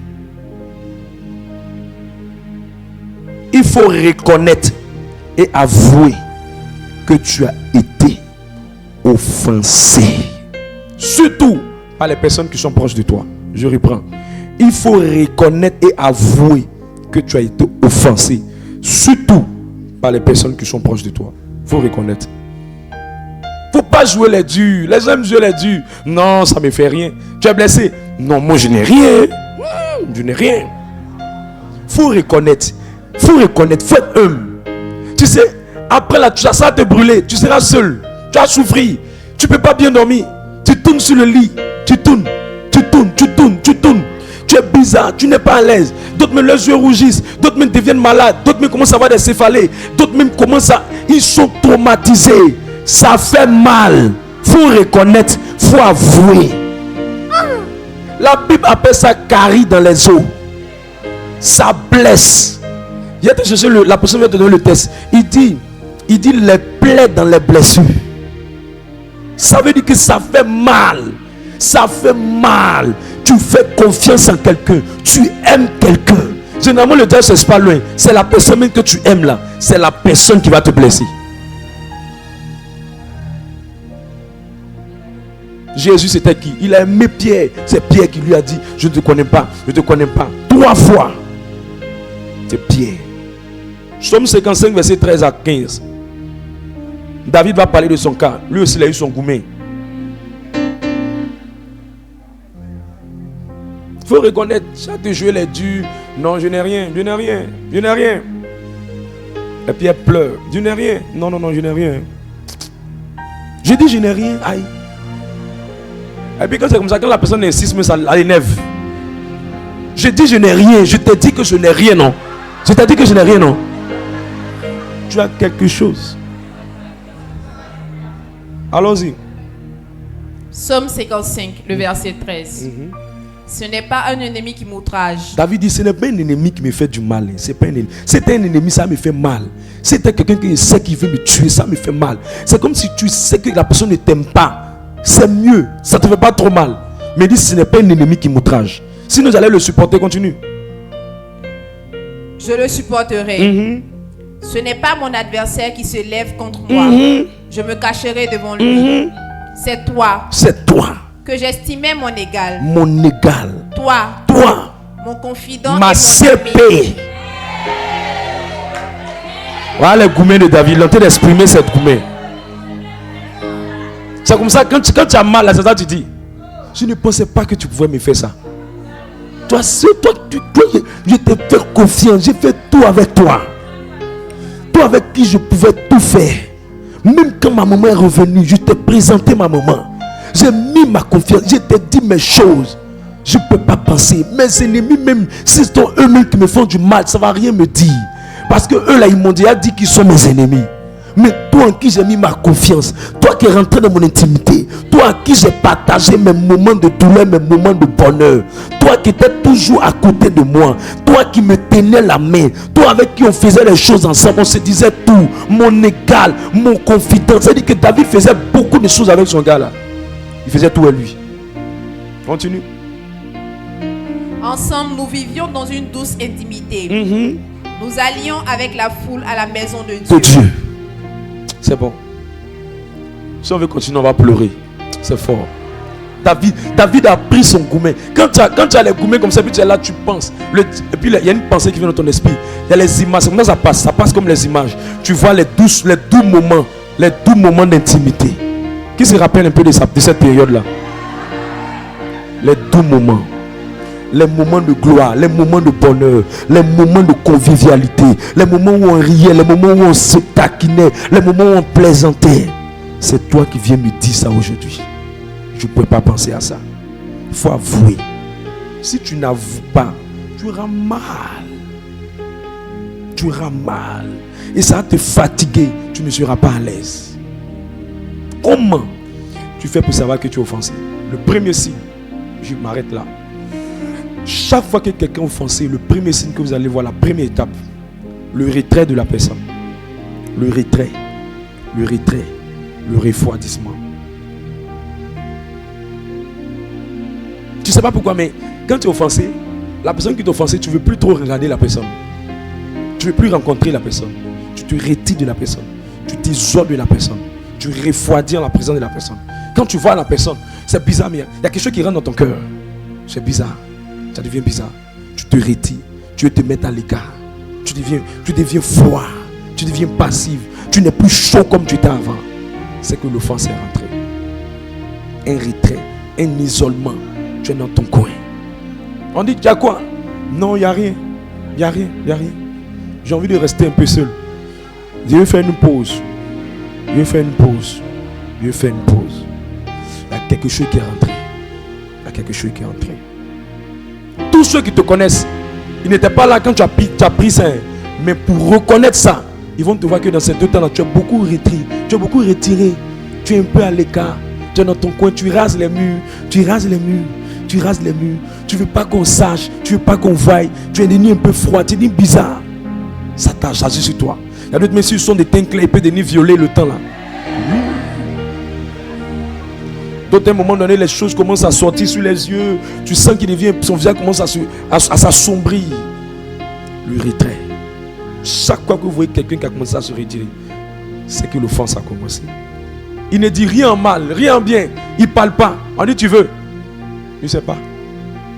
Il faut reconnaître et avouer que tu as été offensé. Surtout par les personnes qui sont proches de toi. Je reprends. Il faut reconnaître et avouer que tu as été offensé. Surtout par les personnes qui sont proches de toi. Il faut reconnaître. Il ne faut pas jouer les durs. Les gens aiment jouer les durs. Non, ça ne me fait rien. Tu es blessé. Non, moi je n'ai rien. Je n'ai rien. Il faut reconnaître. Il faut reconnaître. Il faut être humble. Tu sais, après là, ça va te brûler. Tu seras seul. Tu vas souffrir. Tu ne peux pas bien dormir. Tu tournes sur le lit. Tu tournes. tournes. Tu es bizarre, tu n'es pas à l'aise. D'autres même leurs yeux rougissent, d'autres même deviennent malades, d'autres même commencent à avoir des céphalées, d'autres même commencent à... Ils sont traumatisés. Ça fait mal. Faut reconnaître, faut avouer. La Bible appelle ça carie dans les os. Ça blesse. Il a été chercher la personne vient te donner le test. Il dit les plaies dans les blessures. Ça veut dire que ça fait mal. Ça fait mal. Tu fais confiance en quelqu'un. Tu aimes quelqu'un. Généralement, le diable, c'est pas loin. C'est la personne même que tu aimes là. C'est la personne qui va te blesser. Jésus, c'était qui? Il a aimé Pierre. C'est Pierre qui lui a dit, je ne te connais pas. Je ne te connais pas. 3 fois. C'est Pierre. Psaume 55, verset 13 à 15. David va parler de son cas. Lui aussi, il a eu son gourmet. Il faut reconnaître, chaque jour, est dur. Non, je n'ai rien. Je n'ai rien. Je n'ai rien. Et puis elle pleure. Je n'ai rien. Non, je n'ai rien. Je dis, je n'ai rien. Aïe. Et puis quand c'est comme ça, quand la personne insiste, mais ça l'énerve. Je dis, je n'ai rien. Je t'ai dit que je n'ai rien, non. Je t'ai dit que je n'ai rien, non. Tu as quelque chose. Allons-y. Psaume 55, le verset 13. Ce n'est pas un ennemi qui m'outrage. David dit, ce n'est pas un ennemi qui me fait du mal. C'est pas un ennemi. C'était un ennemi, ça me fait mal. C'était quelqu'un qui sait qu'il veut me tuer, ça me fait mal. C'est comme si tu sais que la personne ne t'aime pas. C'est mieux, ça ne te fait pas trop mal. Mais il dit, ce n'est pas un ennemi qui m'outrage. Si nous allons le supporter, continue. Je le supporterai. Ce n'est pas mon adversaire qui se lève contre moi. Je me cacherai devant lui. C'est toi. C'est toi. Que j'estimais mon égal. Mon égal. Toi. Mon confident. Ma CP. Voilà le gourmet de David. Il est en train d'exprimer cette gourmet. C'est comme ça, quand tu as mal, c'est ça que tu dis. Je ne pensais pas que tu pouvais me faire ça. Toi, je te fais confiance. J'ai fait tout avec toi. Toi avec qui je pouvais tout faire. Même quand ma maman est revenue, je t'ai présenté ma maman. J'ai mis ma confiance. Je t'ai dit mes choses. Je ne peux pas penser. Mes ennemis, même si c'est eux-mêmes qui me font du mal, ça ne va rien me dire. Parce que eux là, ils m'ont déjà dit qu'ils sont mes ennemis. Mais toi en qui j'ai mis ma confiance, toi qui es rentré dans mon intimité, toi à qui j'ai partagé mes moments de douleur, mes moments de bonheur, toi qui étais toujours à côté de moi, toi qui me tenais la main, toi avec qui on faisait les choses ensemble, on se disait tout, mon égal, mon confident. C'est-à-dire que David faisait beaucoup de choses avec son gars là. Il faisait tout à lui. Continue. Ensemble, nous vivions dans une douce intimité. Nous allions avec la foule à la maison de Dieu. C'est bon. Si on veut continuer, on va pleurer. C'est fort. David a pris son gourmet. Quand tu as les gourmets comme ça, puis tu es là, tu penses. Et puis il y a une pensée qui vient dans ton esprit. Il y a les images. Comment ça passe? Ça passe comme les images. Tu vois les doux moments d'intimité. Qui se rappelle un peu de cette période-là? Les doux moments. Les moments de gloire, les moments de bonheur, les moments de convivialité, les moments où on riait, les moments où on se taquinait, les moments où on plaisantait. C'est toi qui viens me dire ça aujourd'hui. Je ne peux pas penser à ça. Il faut avouer. Si tu n'avoues pas, tu auras mal. Tu auras mal. Et ça va te fatiguer. Tu ne seras pas à l'aise. Comment tu fais pour savoir que tu es offensé? Le premier signe, je m'arrête là. Chaque fois que quelqu'un est offensé, le premier signe que vous allez voir, la première étape, le retrait de la personne. Le retrait, le refroidissement. Tu ne sais pas pourquoi, mais quand tu es offensé, la personne qui t'a offensé, tu ne veux plus trop regarder la personne. Tu ne veux plus rencontrer la personne. Tu te retires de la personne. Tu t'isoles de la personne. Tu refroidis en la présence de la personne. Quand tu vois la personne, c'est bizarre, mais il y a quelque chose qui rentre dans ton cœur. C'est bizarre. Ça devient bizarre. Tu te retires. Tu veux te mettre à l'écart. Tu deviens froid. Tu deviens passif. Tu n'es plus chaud comme tu étais avant. C'est que l'offense est rentrée. Un retrait, un isolement. Tu es dans ton coin. On dit, il y a quoi? Non, il n'y a rien. Il n'y a rien. J'ai envie de rester un peu seul. Je vais faire une pause. Il y a quelque chose qui est rentré. Il y a quelque chose qui est entré. Tous ceux qui te connaissent, ils n'étaient pas là quand tu as pris ça. Mais pour reconnaître ça, ils vont te voir que dans ces 2 temps-là, tu as beaucoup retiré. Tu es un peu à l'écart. Tu es dans ton coin, tu rases les murs. Tu ne veux pas qu'on sache, tu ne veux pas qu'on voie. Tu es devenu un peu froid, tu es devenu bizarre. Ça t'a agi sur toi. Il y a d'autres messieurs qui sont des teints clairs, ils peuvent devenir violets le temps là. D'autres, à un moment donné, les choses commencent à sortir sur les yeux. Tu sens qu'il devient, son visage commence à s'assombrir. Le retrait. Chaque fois que vous voyez quelqu'un qui a commencé à se retirer, c'est que l'offense a commencé. Il ne dit rien en mal, rien en bien. Il ne parle pas. On dit tu veux. Il ne sait pas.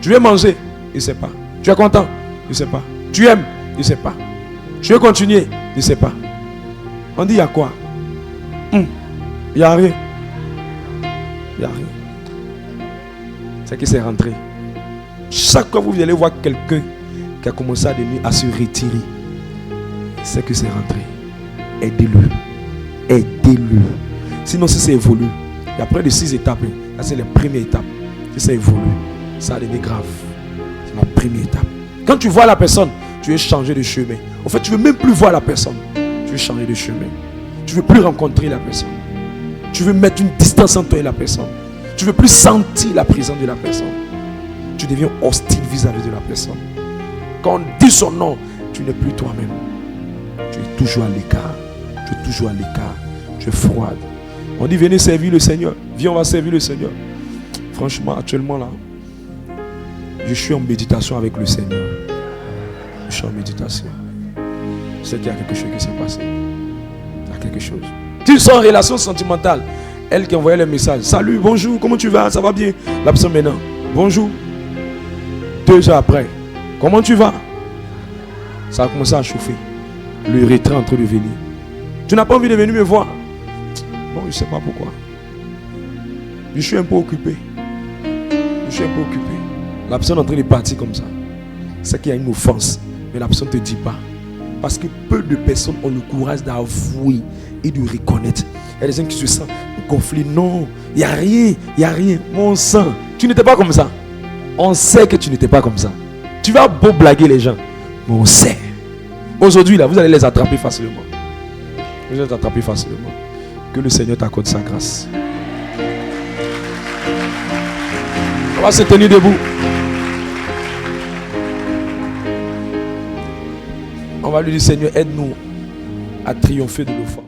Tu veux manger. Il ne sait pas. Tu es content. Il ne sait pas. Tu aimes. Il ne sait pas. Tu veux continuer. Il ne sait pas. On dit il y a quoi? Il n'y a rien. Il n'y a rien. C'est que c'est rentré. Chaque fois que vous allez voir quelqu'un qui a commencé à se retirer, c'est que c'est rentré. Aidez-le. Aidez-le. Sinon, si c'est évolué, il y a près de 6 étapes. Là, c'est la première étape. Si ça évolue, ça devient grave. C'est la première étape. Quand tu vois la personne, tu veux changer de chemin. En fait, tu ne veux même plus voir la personne. Tu veux changer de chemin. Tu ne veux plus rencontrer la personne. Tu veux mettre une distance entre toi et la personne. Tu ne veux plus sentir la présence de la personne. Tu deviens hostile vis-à-vis de la personne. Quand on dit son nom, tu n'es plus toi-même. Tu es toujours à l'écart. Tu es toujours à l'écart. Tu es froide. On dit venez servir le Seigneur. Viens, on va servir le Seigneur. Franchement, actuellement là, je suis en méditation avec le Seigneur. Je suis en méditation. Je sais qu'il y a quelque chose qui s'est passé. Il y a quelque chose. Tu sens en relation sentimentale. Elle qui envoyait le message. Salut, bonjour, comment tu vas? Ça va bien? La personne maintenant. Bonjour. 2 heures après. Comment tu vas? Ça a commencé à chauffer. Le retrait est en train de venir. Tu n'as pas envie de venir me voir? Bon, je ne sais pas pourquoi. Je suis un peu occupé. La personne est en train de partir comme ça. C'est qu'il y a une offense. Mais la personne ne te dit pas. Parce que peu de personnes ont le courage d'avouer et de reconnaître. Il y a des gens qui se sentent gonflés. Non, il n'y a rien. Mon sang. Tu n'étais pas comme ça. On sait que tu n'étais pas comme ça. Tu vas beau blaguer les gens. Mais on sait. Aujourd'hui, là, vous allez les attraper facilement. Vous allez les attraper facilement. Que le Seigneur t'accorde sa grâce. On va se tenir debout. On va lui dire, Seigneur, aide-nous à triompher de l'offense.